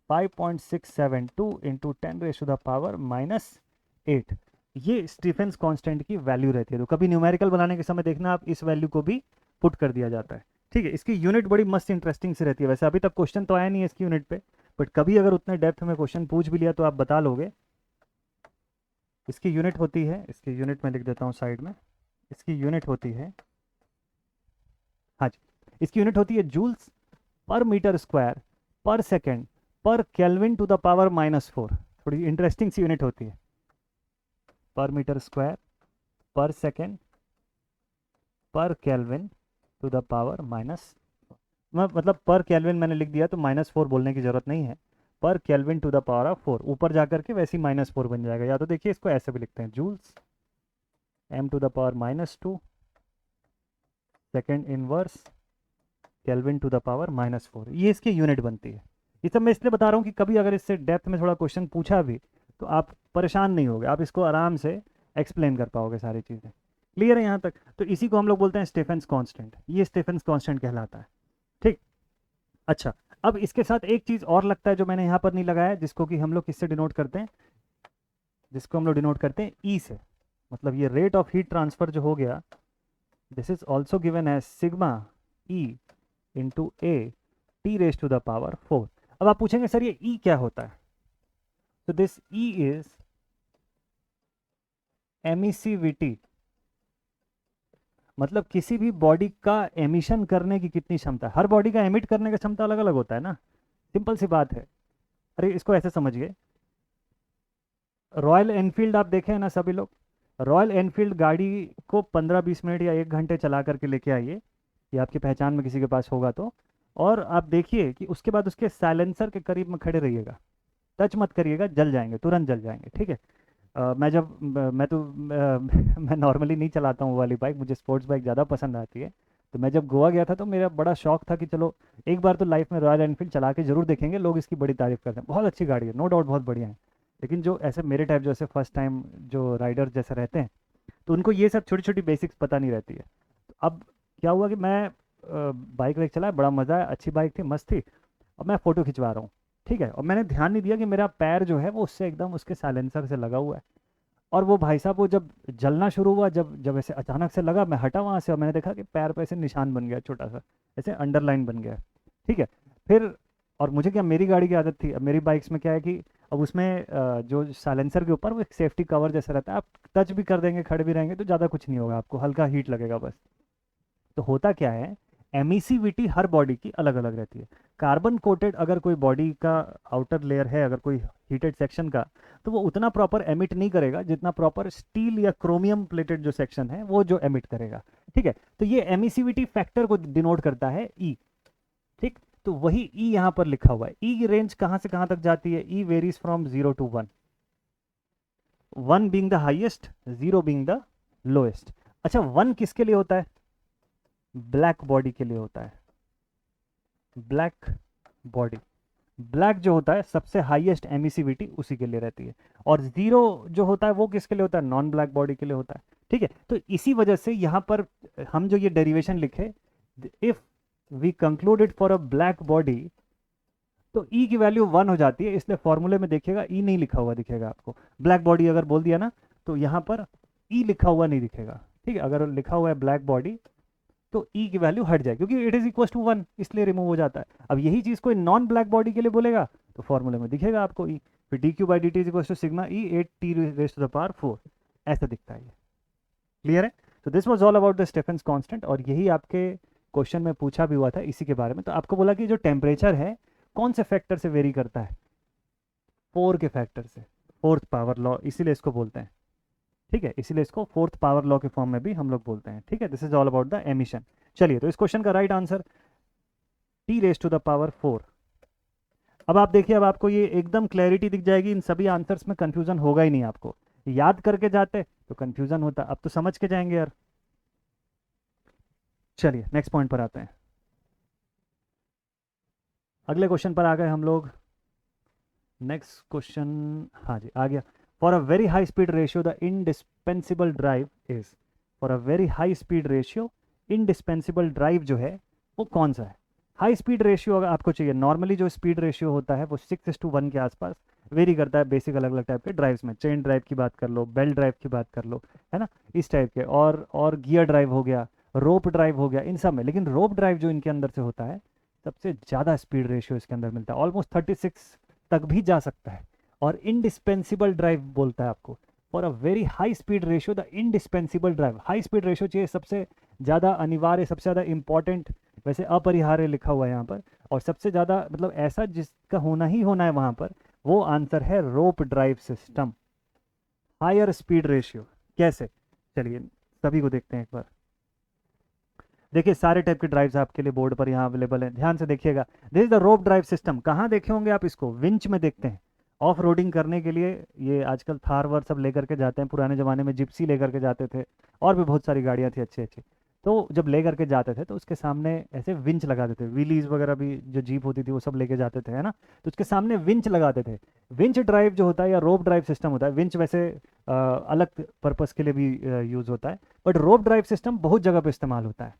5.672 into 10 raise to the power -8, ये स्टीफेंस कांस्टेंट की वैल्यू रहती है। तो कभी न्यूमेरिकल बनाने के समय देखना आप इस वैल्यू को भी पुट कर दिया जाता है, ठीक है। इसकी यूनिट बड़ी मस्त इंटरेस्टिंग से रहती है। वैसे अभी तक क्वेश्चन तो आया नहीं है इसकी यूनिट पे, बट कभी अगर उतने डेप्थ में क्वेश्चन पूछ भी लिया तो आप बता लोगे। इसकी यूनिट होती है, इसकी यूनिट में लिख देता हूँ साइड में, इसकी यूनिट होती है, हाँ जी, इसकी यूनिट होती है joules per metre square per second per kelvin to the power -4। थोड़ी इंटरेस्टिंग सी यूनिट होती है, per metre square per second per kelvin to the power मतलब पर केल्विन मैंने लिख दिया तो -4 बोलने की जरूरत नहीं है, per kelvin to the power of 4 ऊपर जाकर के वैसे ही -4 बन जाएगा। या तो देखिए इसको ऐसे भी लिखते हैं, joules m to the power -2 second inverse kelvin to the power -4, ये इसकी यूनिट बनती है। ये सब मैं इसलिए बता रहा हूँ कि कभी अगर इससे डेप्थ में थोड़ा क्वेश्चन पूछा भी तो आप परेशान नहीं होगे, आप इसको आराम से एक्सप्लेन कर पाओगे सारी चीज़ें। क्लियर है यहाँ तक? तो इसी को हम लोग बोलते हैं स्टीफेंस कांस्टेंट, ये स्टीफेंस कांस्टेंट कहलाता है, ठीक। अच्छा, अब इसके साथ एक चीज़ और लगता है जो मैंने यहाँ पर नहीं लगाया है, जिसको कि हम लोग किससे डिनोट करते हैं, जिसको हम लोग डिनोट करते हैं ई से। मतलब ये रेट ऑफ हीट ट्रांसफर जो हो गया, this is also given as sigma E into A T raise to the power 4। अब आप पूछेंगे सर ये ई क्या होता है, तो दिस ई इज एमिसिविटी, मतलब किसी भी बॉडी का एमिशन करने की कितनी क्षमता है। हर बॉडी का एमिट करने का क्षमता अलग अलग होता है ना, सिंपल सी बात है। अरे इसको ऐसे समझिए, रॉयल एनफील्ड आप देखे हैं ना सभी लोग, रॉयल एनफील्ड गाड़ी को 15-20 मिनट या 1 घंटे चला करके लेके आइए, ये आपकी पहचान में किसी के पास होगा तो, और आप देखिए कि उसके बाद उसके साइलेंसर के करीब में खड़े रहिएगा, टच मत करिएगा, जल जाएंगे, तुरंत जल जाएंगे, ठीक है। मैं जब मैं तो मैं नॉर्मली नहीं चलाता हूँ वो वाली बाइक, मुझे स्पोर्ट्स बाइक ज़्यादा पसंद आती है। तो मैं जब गोवा गया था तो मेरा बड़ा शौक था कि चलो एक बार तो लाइफ में रॉयल एनफील्ड चला के जरूर देखेंगे, लोग इसकी बड़ी तारीफ करते हैं, बहुत अच्छी गाड़ी है, नो डाउट बहुत बढ़िया है। लेकिन जो ऐसे मेरे टाइप जो ऐसे फर्स्ट टाइम जो राइडर जैसे रहते हैं, तो उनको ये सब छोटी छोटी बेसिक्स पता नहीं रहती है। तो अब क्या हुआ कि मैं बाइक वाइक चलाया, बड़ा मज़ा आया, अच्छी बाइक थी, मस्त थी। अब मैं फ़ोटो खिंचवा रहा हूँ, ठीक है, और मैंने ध्यान नहीं दिया कि मेरा पैर जो है वो उससे एकदम उसके साइलेंसर से लगा हुआ है। और वो भाई साहब वो जब जलना शुरू हुआ, जब जब ऐसे अचानक से लगा, मैं हटा वहाँ से और मैंने देखा कि पैर पे ऐसे निशान बन गया छोटा सा, ऐसे अंडरलाइन बन गया, ठीक है। फिर और मुझे क्या, मेरी गाड़ी की आदत थी, अब मेरी बाइक्स में क्या है कि अब उसमें जो साइलेंसर के ऊपर वो एक सेफ्टी कवर जैसा रहता है, आप टच भी कर देंगे, खड़े भी रहेंगे तो ज़्यादा कुछ नहीं होगा, आपको हल्का हीट लगेगा बस। तो होता क्या है, एमिसिविटी हर बॉडी की अलग अलग रहती है। कार्बन कोटेड अगर कोई बॉडी का आउटर लेयर है, अगर कोई हीटेड सेक्शन का, तो वो उतना प्रॉपर एमिट नहीं करेगा जितना प्रॉपर स्टील या क्रोमियम प्लेटेड जो सेक्शन है वो जो एमिट करेगा, ठीक है। तो ये एमिसिविटी फैक्टर को डिनोट करता है ई, ठीक। तो वही ई यहाँ पर लिखा हुआ है। ई की रेंज कहाँ से कहाँ तक जाती है, E varies from 0 to 1, 1 being the highest, 0 being the lowest. अच्छा 1 किसके लिए होता है, ब्लैक बॉडी के लिए होता है, ब्लैक बॉडी, ब्लैक जो होता है सबसे हाईएस्ट एमिसिविटी उसी के लिए रहती है। और 0 जो होता है वो किसके लिए होता है, नॉन ब्लैक बॉडी के लिए होता है, ठीक है। तो इसी वजह से यहाँ पर हम जो ये डेरिवेशन लिखे, if we concluded for a black body, तो ई की वैल्यू 1 हो जाती है, इसलिए फॉर्मूले में देखिएगा ई नहीं लिखा हुआ दिखेगा आपको। ब्लैक बॉडी अगर बोल दिया ना तो यहाँ पर ई लिखा हुआ नहीं दिखेगा, ठीक है। अगर लिखा हुआ है ब्लैक बॉडी तो ई की वैल्यू हट जाए, क्योंकि इट इज इक्वल टू 1, इसलिए रिमूव हो जाता है। अब यही चीज कोई नॉन ब्लैक बॉडी के लिए बोलेगा तो फॉर्मूले में दिखेगा आपको ई, फिर D Q by D T is equal to sigma E 8 T raise to the power 4, ऐसा दिखता है ये। क्लियर है। तो this was all about the Stefan's constant, और यही आपके क्वेश्चन में पूछा भी हुआ था इसी के बारे में। तो आपको बोला कि जो टेम्परेचर है कौन से फैक्टर से वेरी करता है, 4 के फैक्टर से, फोर्थ पावर लॉ इसीलिए इसको बोलते हैं, ठीक है। इसीलिए इसको फोर्थ पावर लॉ के फॉर्म में भी हम लोग बोलते हैं, ठीक है। This is all about the emission. चलिए, तो इस क्वेश्चन का right answer T raise to the power 4। अब आप देखिए, अब आपको ये एकदम क्लैरिटी दिख जाएगी, इन सभी आंसर्स में कंफ्यूजन होगा ही नहीं आपको। याद करके जाते तो कंफ्यूजन होता, अब तो समझ के जाएंगे यार। चलिए नेक्स्ट पॉइंट पर आते हैं, अगले क्वेश्चन पर आ गए हम लोग। नेक्स्ट क्वेश्चन, हाँ जी आ गया। For a very high speed ratio the indispensable drive is, for a very high speed ratio indispensable drive जो है वो कौन सा है। हाई स्पीड रेशियो अगर आपको चाहिए, नॉर्मली जो स्पीड रेशियो होता है वो 6:1 के आसपास वेरी करता है बेसिक अलग अलग टाइप के ड्राइव्स में। चेन ड्राइव की बात कर लो, बेल्ट ड्राइव की बात कर लो, है ना, इस टाइप के। और गियर ड्राइव हो गया, रोप ड्राइव हो गया, इन सब में। लेकिन रोप ड्राइव जो इनके अंदर से होता है, सबसे ज़्यादा स्पीड रेशियो इसके अंदर मिलता है, ऑलमोस्ट 36 तक भी जा सकता है। और इंडिस्पेंसिबल ड्राइव बोलता है आपको, for a very high speed ratio the indispensable drive. High speed ratio चाहिए, सबसे ज़्यादा अनिवार्य, सबसे ज़्यादा इंपॉर्टेंट, वैसे अपरिहार्य लिखा हुआ है यहाँ पर, और सबसे ज़्यादा मतलब ऐसा जिसका होना ही होना है वहाँ पर, वो आंसर है rope drive system, higher speed ratio. कैसे, चलिए सभी को देखते हैं एक बार। देखिए सारे टाइप के ड्राइव्स आपके लिए बोर्ड पर यहाँ अवेलेबल हैं, ध्यान से देखिएगा। This is the rope drive system. कहाँ देखे होंगे आप इसको, विंच में देखते हैं। ऑफ रोडिंग करने के लिए ये आजकल थार वार सब लेकर के जाते हैं, पुराने ज़माने में जिप्सी लेकर के जाते थे, और भी बहुत सारी गाड़ियाँ थी अच्छी अच्छी। तो जब ले करके जाते थे तो उसके सामने ऐसे विंच लगा देते थे, व्हीलीज वगैरह भी जो जीप होती थी वो सब लेके जाते थे, है ना। तो उसके सामने विंच लगाते थे। विंच ड्राइव जो होता है या रोप ड्राइव सिस्टम होता है, विंच वैसे अलग पर्पस के लिए भी यूज़ होता है, बट रोप ड्राइव सिस्टम बहुत जगह पे इस्तेमाल होता है।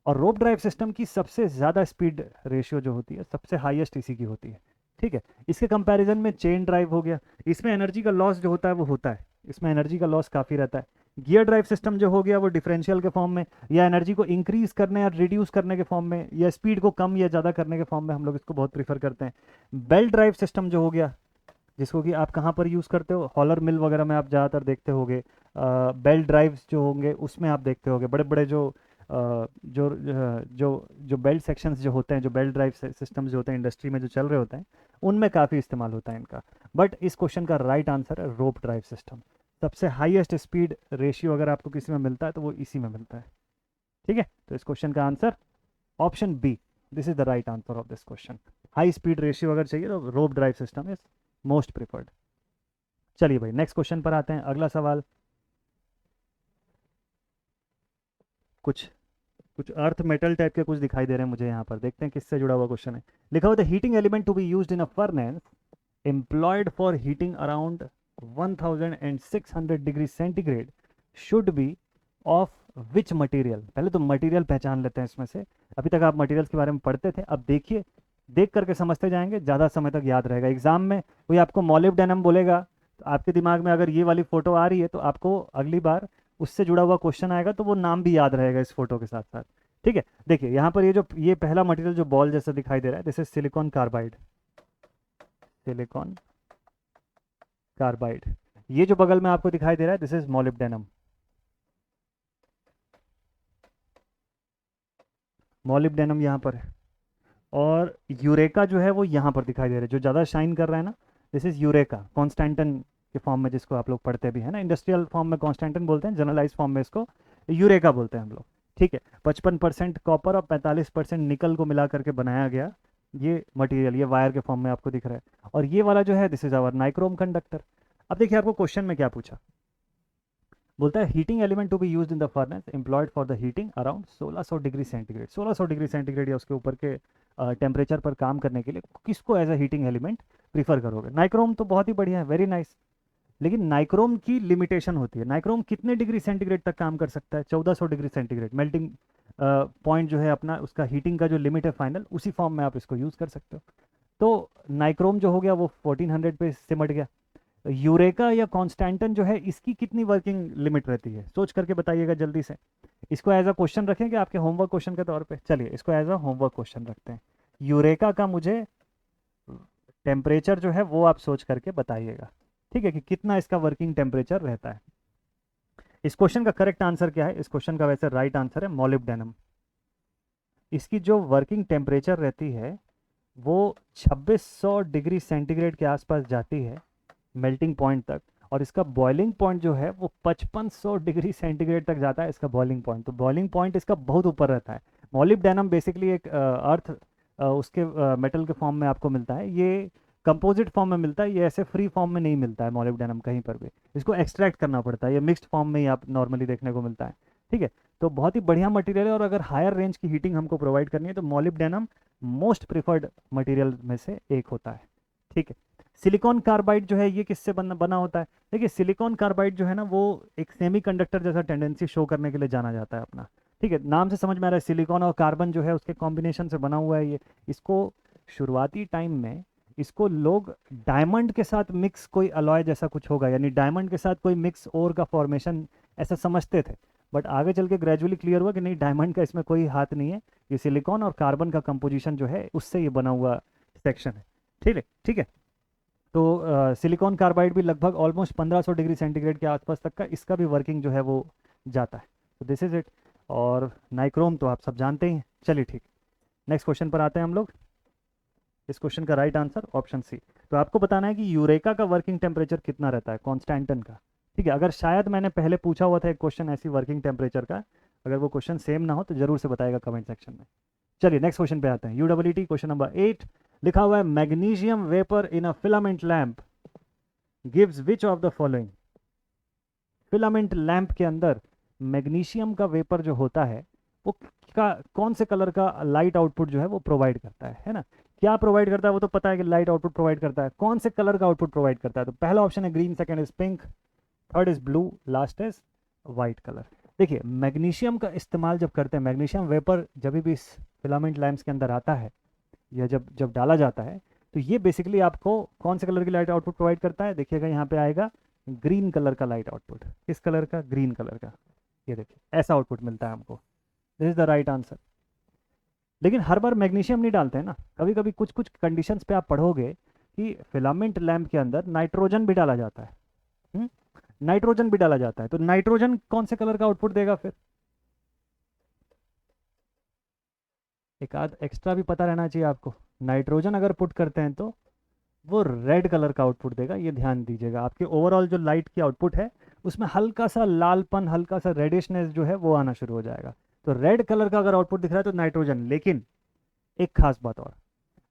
और रोप ड्राइव सिस्टम की सबसे ज़्यादा स्पीड रेशियो जो होती है सबसे हाईएस्ट इसी की होती है, ठीक है। इसके कंपैरिजन में चेन ड्राइव हो गया, इसमें एनर्जी का लॉस जो होता है वो होता है, इसमें एनर्जी का लॉस काफ़ी रहता है। गियर ड्राइव सिस्टम जो हो गया वो डिफरेंशियल के फॉर्म में, या एनर्जी को इंक्रीज करने या रिड्यूस करने के फॉर्म में, या स्पीड को कम या ज़्यादा करने के फॉर्म में हम लोग इसको बहुत प्रीफर करते हैं। बेल्ट ड्राइव सिस्टम जो हो गया, जिसको कि आप कहाँ पर यूज़ करते हो, हॉलर मिल वगैरह में आप ज़्यादातर देखते होगे। बेल्ट ड्राइव्स जो होंगे उसमें आप देखते होगे बड़े बड़े जो बेल्ट सेक्शंस जो होते हैं, जो बेल्ट ड्राइव सिस्टम्स जो होते हैं इंडस्ट्री में जो चल रहे होते हैं, उनमें काफ़ी इस्तेमाल होता है इनका। बट इस क्वेश्चन का राइट आंसर है रोप ड्राइव सिस्टम। सबसे हाईएस्ट स्पीड रेशियो अगर आपको किसी में मिलता है तो वो इसी में मिलता है, ठीक है। तो इस क्वेश्चन का answer option B, this is the right answer of this question. High speed ratio अगर चाहिए तो rope drive system is most preferred. चलिए भाई नेक्स्ट क्वेश्चन पर आते हैं। अगला सवाल कुछ कुछ अर्थ मेटल टाइप के कुछ दिखाई दे रहे हैं मुझे यहाँ पर, देखते हैं किससे जुड़ा हुआ क्वेश्चन है। लिखा हुआ the heating element to be used in a furnace employed for heating around 1600 degree centigrade should be of which material. पहले तो मटेरियल पहचान लेते हैं इसमें से, अभी तक आप मटेरियल्स के बारे में पढ़ते थे, अब देखिए देख करके समझते जाएंगे, ज़्यादा समय तक याद रहेगा। एग्जाम में कोई आपको मोलिब्डेनम बोलेगा तो आपके दिमाग में अगर ये वाली फोटो आ रही है तो आपको अगली बार उससे जुड़ा हुआ क्वेश्चन आएगा तो वो नाम भी याद रहेगा इस फोटो के साथ साथ, ठीक है। देखिए यहाँ पर ये पहला मटेरियल जो बॉल जैसा दिखाई दे रहा है, this is silicon carbide, silicon carbide. ये जो बगल में आपको दिखाई दे रहा है दिस इज मोलिब्डेनम, मोलिब्डेनम यहाँ पर है। और यूरेका जो है वो यहाँ पर दिखाई दे रहा है, जो ज़्यादा शाइन कर रहा है ना, दिस इज यूरेका, कॉन्स्टेंटन के फॉर्म में जिसको आप लोग पढ़ते भी है ना, इंडस्ट्रियल फॉर्म में कॉन्स्टेंटन बोलते हैं, जनरलाइज फॉर्म में इसको यूरेका बोलते हैं हम लोग, ठीक है। 55% कॉपर और 45% निकल को मिला करके बनाया गया ये मटेरियल, ये वायर के फॉर्म में आपको दिख रहा है। और ये वाला जो है this is our nichrome conductor. अब देखिए आपको क्वेश्चन में क्या पूछा, बोलता है heating element to be used in the furnace employed for the heating around 1600 degree centigrade, 1600 degree centigrade या उसके ऊपर के टेम्परेचर पर काम करने के लिए किसको as a heating element prefer करोगे। नाइक्रोम तो बहुत ही बढ़िया है, वेरी नाइस, लेकिन नाइक्रोम की लिमिटेशन होती है। नाइक्रोम कितने डिग्री सेंटीग्रेड तक काम कर सकता है, 1400 डिग्री सेंटीग्रेड मेल्टिंग पॉइंट जो है अपना, उसका हीटिंग का जो लिमिट है फाइनल, उसी फॉर्म में आप इसको यूज़ कर सकते हो। तो नाइक्रोम जो हो गया वो 1400 पे सिमट गया। यूरेका या कॉन्स्टेंटन जो है इसकी कितनी वर्किंग लिमिट रहती है, सोच करके बताइएगा जल्दी से। इसको एज अ क्वेश्चन रखेंगे आपके होमवर्क क्वेश्चन के तौर पे, चलिए इसको एज अ होमवर्क क्वेश्चन रखते हैं। यूरेका का मुझे टेम्परेचर जो है वो आप सोच करके बताइएगा, ठीक है, कि कितना इसका वर्किंग टेम्परेचर रहता है। इस क्वेश्चन का करेक्ट आंसर क्या है, इस क्वेश्चन का वैसे राइट आंसर है मोलिब्डेनम। इसकी जो वर्किंग टेम्परेचर रहती है वो 2600 डिग्री सेंटीग्रेड के आसपास जाती है मेल्टिंग पॉइंट तक, और इसका बॉइलिंग पॉइंट जो है वो 5500 डिग्री सेंटीग्रेड तक जाता है इसका बॉइलिंग पॉइंट। तो बॉइलिंग पॉइंट इसका बहुत ऊपर रहता है। मोलिब्डेनम बेसिकली एक अर्थ उसके मेटल के फॉर्म में आपको मिलता है, ये कंपोजिट फॉर्म में मिलता है, ये ऐसे फ्री फॉर्म में नहीं मिलता है मोलिब्डेनम कहीं पर भी, इसको एक्सट्रैक्ट करना पड़ता है, ये मिक्स्ड फॉर्म में ही आप नॉर्मली देखने को मिलता है, ठीक है। तो बहुत ही बढ़िया मटेरियल है, और अगर हायर रेंज की हीटिंग हमको प्रोवाइड करनी है तो मोलिब्डेनम मोस्ट प्रिफर्ड मटेरियल में से एक होता है, ठीक है। सिलिकॉन कार्बाइड जो है ये किससे बना होता है, देखिए सिलिकॉन कार्बाइड जो है ना वो एक सेमीकंडक्टर जैसा टेंडेंसी शो करने के लिए जाना जाता है अपना, ठीक है। नाम से समझ में आ रहा है सिलिकॉन और कार्बन जो है उसके कॉम्बिनेशन से बना हुआ है ये। इसको शुरुआती टाइम में इसको लोग डायमंड के साथ मिक्स कोई अलॉय जैसा कुछ होगा, यानी डायमंड के साथ कोई मिक्स और का फॉर्मेशन ऐसा समझते थे, बट आगे चल के ग्रेजुअली क्लियर हुआ कि नहीं, डायमंड का इसमें कोई हाथ नहीं है, ये सिलिकॉन और कार्बन का कंपोजिशन जो है उससे ये बना हुआ सेक्शन है, ठीक है, ठीक है। तो सिलिकॉन कार्बाइड भी लगभग ऑलमोस्ट 1500 डिग्री सेंटीग्रेड के आसपास तक का इसका भी वर्किंग जो है वो जाता है। तो दिस इज इट। और नाइक्रोम तो आप सब जानते ही हैं। चलिए ठीक, नेक्स्ट क्वेश्चन पर आते हैं हम लोग। इस क्वेश्चन का राइट आंसर ऑप्शन सी। तो आपको बताना है कि यूरेका का वर्किंग टेम्परेचर कितना रहता है कॉन्स्टेंटन का, ठीक है। अगर शायद मैंने पहले पूछा हुआ था एक क्वेश्चन ऐसी वर्किंग टेम्परेचर का, अगर वो क्वेश्चन सेम ना हो तो जरूर से बताएगा कमेंट सेक्शन में। चलिए नेक्स्ट क्वेश्चन पे आते हैं। यूडब्ल्यूटी क्वेश्चन नंबर 8 लिखा हुआ है magnesium vapour in a filament lamp gives which of the following. Filament lamp के अंदर मैग्नीशियम का वेपर जो होता है वो कौन से कलर का लाइट आउटपुट जो है वो प्रोवाइड करता है ना। क्या प्रोवाइड करता है वो तो पता है कि लाइट आउटपुट प्रोवाइड करता है, कौन से कलर का आउटपुट प्रोवाइड करता है। तो पहला ऑप्शन है green, second is pink, third is blue, last is white colour. देखिए मैग्नीशियम का इस्तेमाल जब करते हैं, मैग्नीशियम वेपर जब भी इस फिलामेंट लैंप्स के अंदर आता है या जब जब डाला जाता है, तो ये बेसिकली आपको कौन से कलर की लाइट आउटपुट प्रोवाइड करता है? देखिएगा यहाँ पे आएगा ग्रीन कलर का लाइट आउटपुट। किस कलर का? ग्रीन कलर का। ये देखिए ऐसा आउटपुट मिलता है हमको। This is the right answer. लेकिन हर बार मैग्नीशियम नहीं डालते हैं ना, कभी कभी कुछ कुछ कंडीशंस पे आप पढ़ोगे कि फिलामेंट लैंप के अंदर नाइट्रोजन भी डाला जाता है। हम्म? नाइट्रोजन भी डाला जाता है, तो नाइट्रोजन कौन से कलर का आउटपुट देगा फिर? एक आध एक्स्ट्रा भी पता रहना चाहिए आपको। नाइट्रोजन अगर पुट करते हैं तो वो रेड कलर का आउटपुट देगा। ये ध्यान दीजिएगा, आपके ओवरऑल जो लाइट की आउटपुट है उसमें हल्का सा लालपन, हल्का सा रेडिशनेस जो है वो आना शुरू हो जाएगा। तो रेड कलर का अगर आउटपुट दिख रहा है तो नाइट्रोजन। लेकिन एक खास बात और,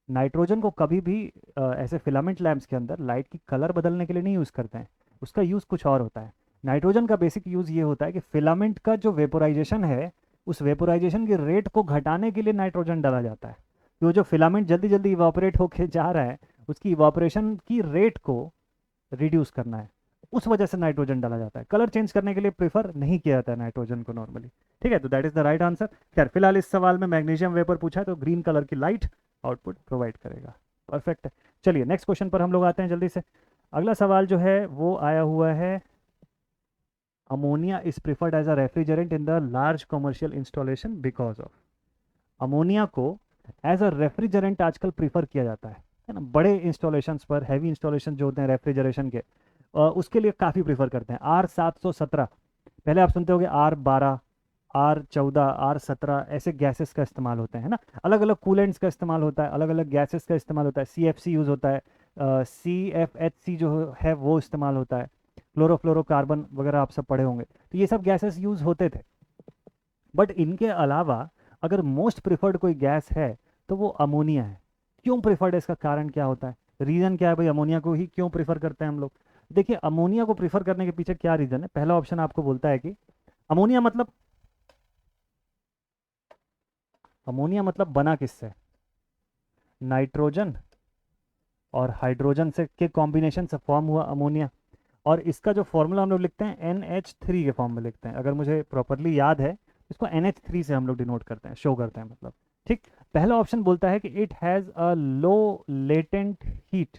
नाइट्रोजन को कभी भी ऐसे फिलामेंट लैंप्स के अंदर लाइट की कलर बदलने के लिए नहीं यूज़ करते हैं। उसका यूज़ कुछ और होता है। नाइट्रोजन का बेसिक यूज़ ये होता है कि फिलामेंट का जो वेपोराइजेशन है, उस वेपोराइजेशन की रेट को घटाने के लिए नाइट्रोजन डाला जाता है। तो जो फिलामेंट जल्दी जल्दी इवापोरेट होके जा रहा है, उसकी इवापोरेशन की रेट को रिड्यूस करना है, उस वजह से नाइट्रोजन डाला जाता है। कलर चेंज करने के लिए प्रेफर नहीं किया जाता है नाइट्रोजन को नॉर्मली। ठीक है, तो that is the right answer. खैर फिलहाल इस सवाल में मैग्नीशियम वेपर पूछा है तो ग्रीन कलर की लाइट आउटपुट प्रोवाइड करेगा। परफेक्ट है। चलिए नेक्स्ट क्वेश्चन पर हम लोग आते हैं जल्दी से। अगला सवाल जो है वो आया हुआ है, ammonia is preferred as a refrigerant in the large commercial installation because of. Ammonia को एज अ रेफ्रिजरेंट आजकल प्रीफर किया जाता है ना, बड़े इंस्टॉलेशंस पर, हैवी इंस्टॉलेशन जो होते हैं रेफ्रिजरेशन के, उसके लिए काफ़ी प्रीफर करते हैं। R717, पहले आप सुनते होंगे R12, R14, R17, ऐसे गैसेस का इस्तेमाल होते हैं ना। अलग अलग कूलेंट्स का इस्तेमाल होता है, अलग अलग गैसेस का इस्तेमाल होता है। CFC यूज़ होता है, CFHC जो है वो इस्तेमाल होता है, क्लोरोफ्लोरोकार्बन वगैरह आप सब पढ़े होंगे। तो ये सब गैसेस यूज़ होते थे। बट इनके अलावा अगर मोस्ट प्रिफर्ड कोई गैस है तो वो अमोनिया है। क्यों प्रिफर्ड है, इसका कारण क्या होता है? रीज़न क्या है भाई, अमोनिया को ही क्यों प्रिफर करते हैं हम लोग? देखिए अमोनिया को प्रिफर करने के पीछे क्या रीज़न है। पहला ऑप्शन आपको बोलता है कि अमोनिया मतलब, अमोनिया मतलब बना किससे? नाइट्रोजन और हाइड्रोजन से के कॉम्बिनेशन से फॉर्म हुआ अमोनिया। और इसका जो फॉर्मूला हम लोग लिखते हैं NH3 के फॉर्म में लिखते हैं। अगर मुझे प्रॉपरली याद है, इसको NH3 से हम लोग डिनोट करते हैं, शो करते हैं मतलब। ठीक। पहला ऑप्शन बोलता है कि it has a low latent heat.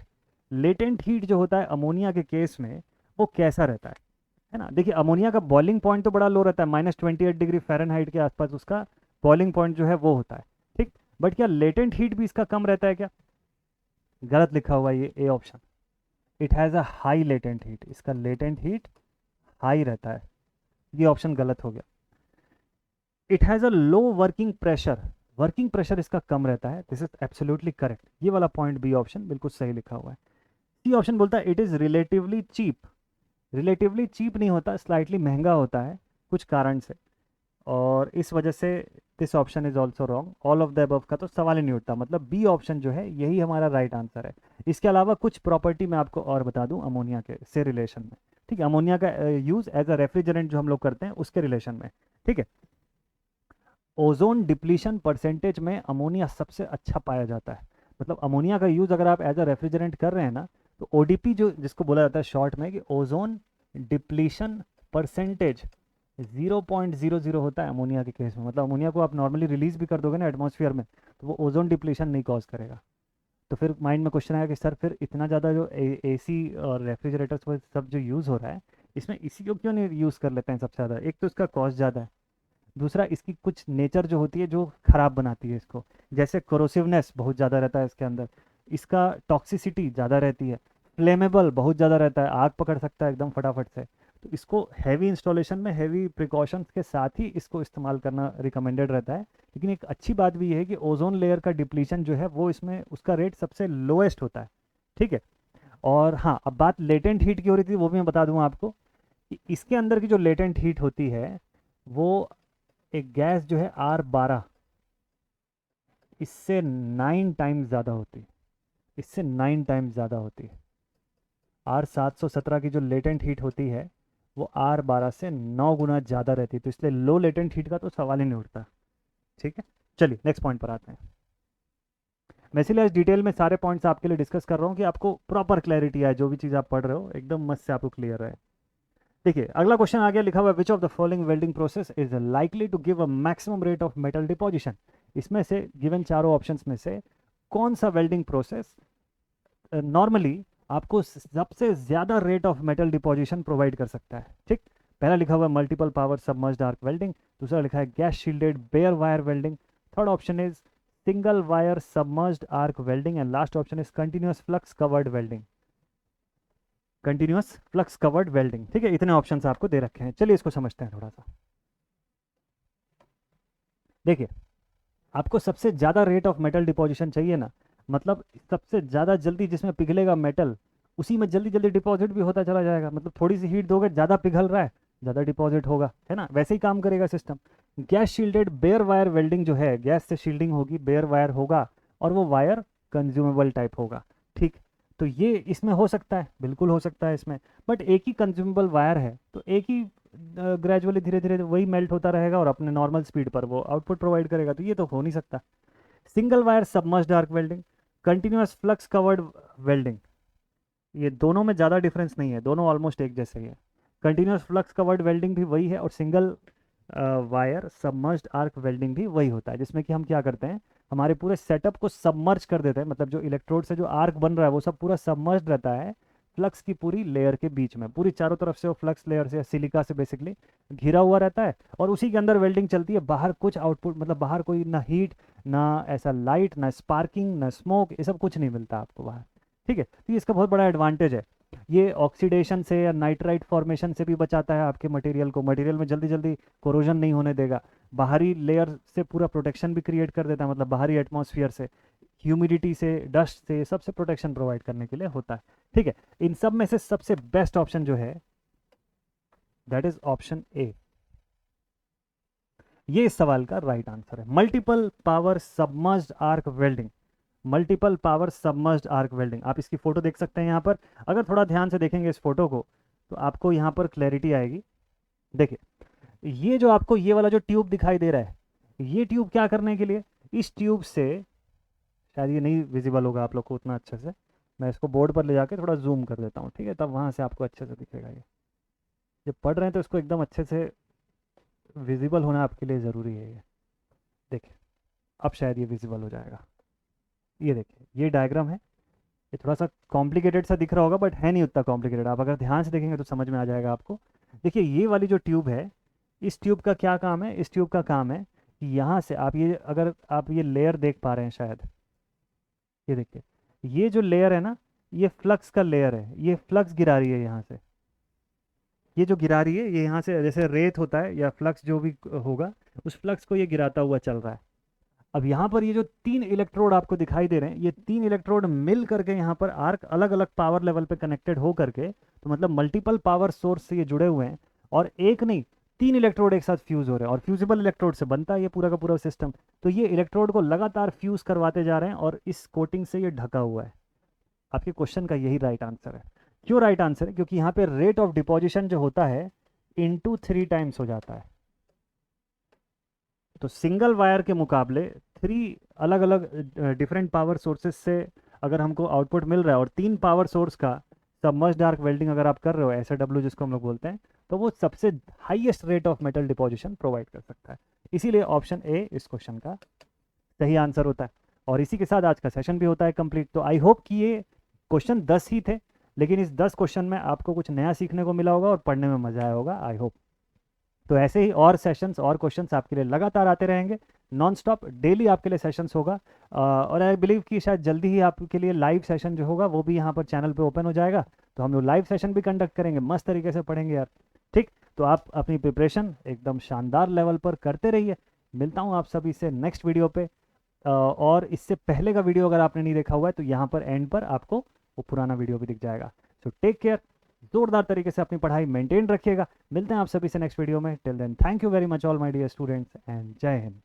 Latent heat जो होता है अमोनिया के केस में, वो कैसा रहता है ना? देखिए अमोनिया का बॉइलिंग पॉइंट तो बड़ा लो रहता है, -28 डिग्री फ़ारेनहाइट के आसपास उसका बॉइलिंग पॉइंट जो है वो होता है। ठीक। बट क्या लेटेंट हीट भी इसका कम रहता है क्या? गलत लिखा हुआ है ये A option. It has a high latent heat, इसका लेटेंट हीट हाई रहता है। ये ऑप्शन गलत हो गया। It has a low working pressure, working pressure इसका कम रहता है। This is absolutely correct. ये वाला पॉइंट बी ऑप्शन बिल्कुल सही लिखा हुआ है। सी ऑप्शन बोलता है it is relatively cheap. Relatively cheap नहीं होता, स्लाइटली महंगा होता है कुछ कारण से, और इस वजह से this option is also wrong. All of the above का तो सवाल ही नहीं उठता, मतलब बी ऑप्शन जो है यही हमारा राइट आंसर है। इसके अलावा कुछ प्रॉपर्टी मैं आपको और बता दूं अमोनिया के से रिलेशन में। ठीक है, अमोनिया का यूज़ एज अ रेफ्रिजरेंट जो हम लोग करते हैं उसके रिलेशन में। ठीक है, ओजोन डिप्लीशन परसेंटेज में अमोनिया सबसे अच्छा पाया जाता है। मतलब अमोनिया का यूज़ अगर आप एज अ रेफ्रिजरेंट कर रहे हैं ना, तो ODP जो जिसको बोला जाता है शॉर्ट में, कि ओजोन डिप्लीशन परसेंटेज 0.00 होता है अमोनिया के केस में। मतलब अमोनिया को आप नॉर्मली रिलीज भी कर दोगे ना एटमॉस्फेयर में, तो वो ओजोन डिप्लीशन नहीं कॉज करेगा। तो फिर माइंड में क्वेश्चन आया कि सर फिर इतना ज़्यादा जो AC और रेफ्रिजरेटर्स वो सब जो यूज़ हो रहा है, इसमें इसी को क्यों नहीं यूज़ कर लेते हैं सबसे ज़्यादा? एक तो इसका कॉस्ट ज़्यादा है, दूसरा इसकी कुछ नेचर जो होती है जो ख़राब बनाती है इसको। जैसे कोरोसिवनेस बहुत ज़्यादा रहता है इसके अंदर, इसका टॉक्सिसिटी ज़्यादा रहती है, फ्लेमेबल बहुत ज़्यादा रहता है, आग पकड़ सकता है एकदम फटाफट से। तो इसको हैवी इंस्टॉलेशन में हैवी प्रिकॉशंस के साथ ही इसको इस्तेमाल करना रिकमेंडेड रहता है। लेकिन एक अच्छी बात भी ये है कि ओजोन लेयर का डिप्लीशन जो है वो इसमें उसका रेट सबसे लोएस्ट होता है। ठीक है। और हाँ, अब बात लेटेंट हीट की हो रही थी, वो भी मैं बता दूंगा आपको कि इसके अंदर की जो लेटेंट हीट होती है वो एक गैस जो है R12, इससे 9 टाइम्स ज़्यादा होती है, इससे 9 टाइम्स ज़्यादा होती है। R717 की जो लेटेंट हीट होती है वो R12 से 9 गुना ज़्यादा रहती है, तो इसलिए लो लेटेंट हीट का तो सवाल ही नहीं उठता। ठीक है, चलिए नेक्स्ट पॉइंट पर आते हैं। मैं इसलिए आज डिटेल में सारे पॉइंट्स आपके लिए डिस्कस कर रहा हूँ कि आपको प्रॉपर क्लैरिटी आए, जो भी चीज़ आप पढ़ रहे हो एकदम मस्त से आपको क्लियर है। देखिए अगला क्वेश्चन आ गया, लिखा हुआ है which of the following welding process is likely to give a maximum rate of metal deposition. इसमें से गिवन चारों ऑप्शंस में से कौन सा वेल्डिंग प्रोसेस नॉर्मली आपको सबसे ज़्यादा rate of metal deposition provide कर सकता है। ठीक, पहला लिखा हुआ है multiple power submerged arc welding, दूसरा लिखा है gas shielded bare wire welding, third option is single wire submerged arc welding and last option is continuous flux covered welding. Continuous flux covered welding. ठीक है, इतने ऑप्शन आपको दे रखे हैं। चलिए इसको समझते हैं थोड़ा सा। देखिए आपको सबसे ज़्यादा रेट ऑफ मेटल डिपोजिशन चाहिए ना, मतलब सबसे ज़्यादा जल्दी जिसमें पिघलेगा मेटल उसी में जल्दी जल्दी डिपॉजिट भी होता चला जाएगा। मतलब थोड़ी सी हीट दोगे, ज़्यादा पिघल रहा है, ज़्यादा डिपॉजिट होगा, है ना, वैसे ही काम करेगा system. Gas shielded bare wire welding जो है, गैस से शील्डिंग होगी, बेयर वायर होगा और वो वायर कंज्यूमेबल टाइप होगा। ठीक, तो ये इसमें हो सकता है, बिल्कुल हो सकता है इसमें, बट एक ही कंज्यूमेबल वायर है तो एक ही ग्रेजुअली धीरे धीरे वही मेल्ट होता रहेगा और अपने नॉर्मल स्पीड पर वो आउटपुट प्रोवाइड करेगा, तो ये तो हो नहीं सकता। Single wire submerged arc welding, continuous flux covered welding, ये दोनों में ज़्यादा डिफरेंस नहीं है, दोनों ऑलमोस्ट एक जैसे ही है। कंटिन्यूअस फ्लक्स कवर्ड वेल्डिंग भी वही है और single wire submerged arc welding भी वही होता है, जिसमें कि हम क्या करते हैं, हमारे पूरे सेटअप को सबमर्ज कर देते हैं। मतलब जो इलेक्ट्रोड से जो आर्क बन रहा है वो सब पूरा सबमर्ज रहता है फ्लक्स की पूरी लेयर के बीच में, पूरी चारों तरफ से वो फ्लक्स लेयर से, सिलिका से बेसिकली घिरा हुआ रहता है और उसी के अंदर वेल्डिंग चलती है। बाहर कुछ आउटपुट, मतलब बाहर कोई ना हीट, ना ऐसा लाइट, ना स्पार्किंग, ना स्मोक, ये सब कुछ नहीं मिलता आपको बाहर। ठीक है, तो ये इसका बहुत बड़ा एडवांटेज है। ये ऑक्सीडेशन से या नाइट्राइट फॉर्मेशन से भी बचाता है आपके मटेरियल को, मटेरियल में जल्दी जल्दी कोरोजन नहीं होने देगा। बाहरी लेयर से पूरा प्रोटेक्शन भी क्रिएट कर देता है, मतलब बाहरी एटमॉस्फेयर से, ह्यूमिडिटी से, डस्ट से, सबसे प्रोटेक्शन प्रोवाइड करने के लिए होता है। ठीक है, इन सब में से सबसे बेस्ट ऑप्शन जो है दैट इज ऑप्शन ए। ये इस सवाल का राइट आंसर है, multiple power submerged arc welding. Multiple power submerged arc welding, आप इसकी फोटो देख सकते हैं यहाँ पर। अगर थोड़ा ध्यान से देखेंगे इस फोटो को तो आपको यहाँ पर क्लैरिटी आएगी। देखिए ये जो आपको ये वाला जो ट्यूब दिखाई दे रहा है, ये ट्यूब क्या करने के लिए, इस ट्यूब से, शायद ये नहीं विजिबल होगा आप लोग को उतना अच्छे से, मैं इसको बोर्ड पर ले जाके थोड़ा जूम कर देता हूँ, ठीक है, तब वहाँ से आपको अच्छे से दिखेगा। ये जब पढ़ रहे हैं तो इसको एकदम अच्छे से विजिबल होना आपके लिए ज़रूरी है। ये देखिए अब शायद ये विजिबल हो जाएगा। ये देखिए ये डायग्राम है, ये थोड़ा सा कॉम्प्लिकेटेड सा दिख रहा होगा बट है नहीं उतना कॉम्प्लिकेटेड, आप अगर ध्यान से देखेंगे तो समझ में आ जाएगा आपको। देखिए ये वाली जो ट्यूब है, इस ट्यूब का क्या काम है, इस ट्यूब का काम है कि यहाँ से आप ये, अगर आप ये लेयर देख पा रहे हैं शायद, ये देखिए ये जो लेयर है ना, ये फ्लक्स का लेयर है, ये फ्लक्स गिरा रही है यहाँ से, ये जो गिरा रही है ये यहाँ से, जैसे रेत होता है या फ्लक्स जो भी होगा, उस फ्लक्स को ये गिराता हुआ चल रहा है। अब यहाँ पर ये जो 3 इलेक्ट्रोड आपको दिखाई दे रहे हैं, ये 3 इलेक्ट्रोड मिल करके यहाँ पर आर्क अलग अलग पावर लेवल पे कनेक्टेड हो करके, तो मतलब मल्टीपल पावर सोर्स से ये जुड़े हुए हैं और एक नहीं 3 इलेक्ट्रोड एक साथ फ्यूज हो रहे हैं और फ्यूजिबल इलेक्ट्रोड से बनता है ये पूरा का पूरा सिस्टम। तो ये इलेक्ट्रोड को लगातार फ्यूज करवाते जा रहे हैं और इस कोटिंग से ये ढका हुआ है। आपके क्वेश्चन का यही राइट आंसर है। क्यों राइट आंसर है, क्योंकि यहाँ पे रेट ऑफ डिपोजिशन जो होता है इंटू 3 टाइम्स हो जाता है। तो सिंगल वायर के मुकाबले 3 अलग अलग डिफरेंट पावर सोर्सेस से अगर हमको आउटपुट मिल रहा है और 3 पावर सोर्स का सबमर्ज्ड आर्क वेल्डिंग अगर आप कर रहे हो, एसडब्ल्यू जिसको हम लोग बोलते हैं, तो वो सबसे highest rate of metal deposition provide कर सकता है। इसीलिए ऑप्शन ए इस क्वेश्चन का सही आंसर होता है। और इसी के साथ आज का सेशन भी होता है कंप्लीट। तो आई होप कि ये क्वेश्चन 10 ही थे, लेकिन इस 10 क्वेश्चन में आपको कुछ नया सीखने को मिला होगा और पढ़ने में मजा आया होगा, आई होप। तो ऐसे ही और सेशंस और क्वेश्चंस आपके लिए लगातार आते रहेंगे, नॉन स्टॉप डेली आपके लिए सेशंस होगा। और आई बिलीव कि शायद जल्दी ही आपके लिए लाइव सेशन जो होगा वो भी यहाँ पर चैनल पे ओपन हो जाएगा, तो हम लोग लाइव सेशन भी कंडक्ट करेंगे, मस्त तरीके से पढ़ेंगे यार। ठीक, तो आप अपनी प्रिपरेशन एकदम शानदार लेवल पर करते रहिए। मिलता हूँ आप सभी से नेक्स्ट वीडियो पे। और इससे पहले का वीडियो अगर आपने नहीं देखा हुआ है तो यहाँ पर एंड पर आपको वो पुराना वीडियो भी दिख जाएगा। सो टेक केयर, जोरदार तरीके से अपनी पढ़ाई मेंटेन रखिएगा। मिलते हैं आप सभी से नेक्स्ट वीडियो में। Till then thank you very much all my dear students and जय हिंद।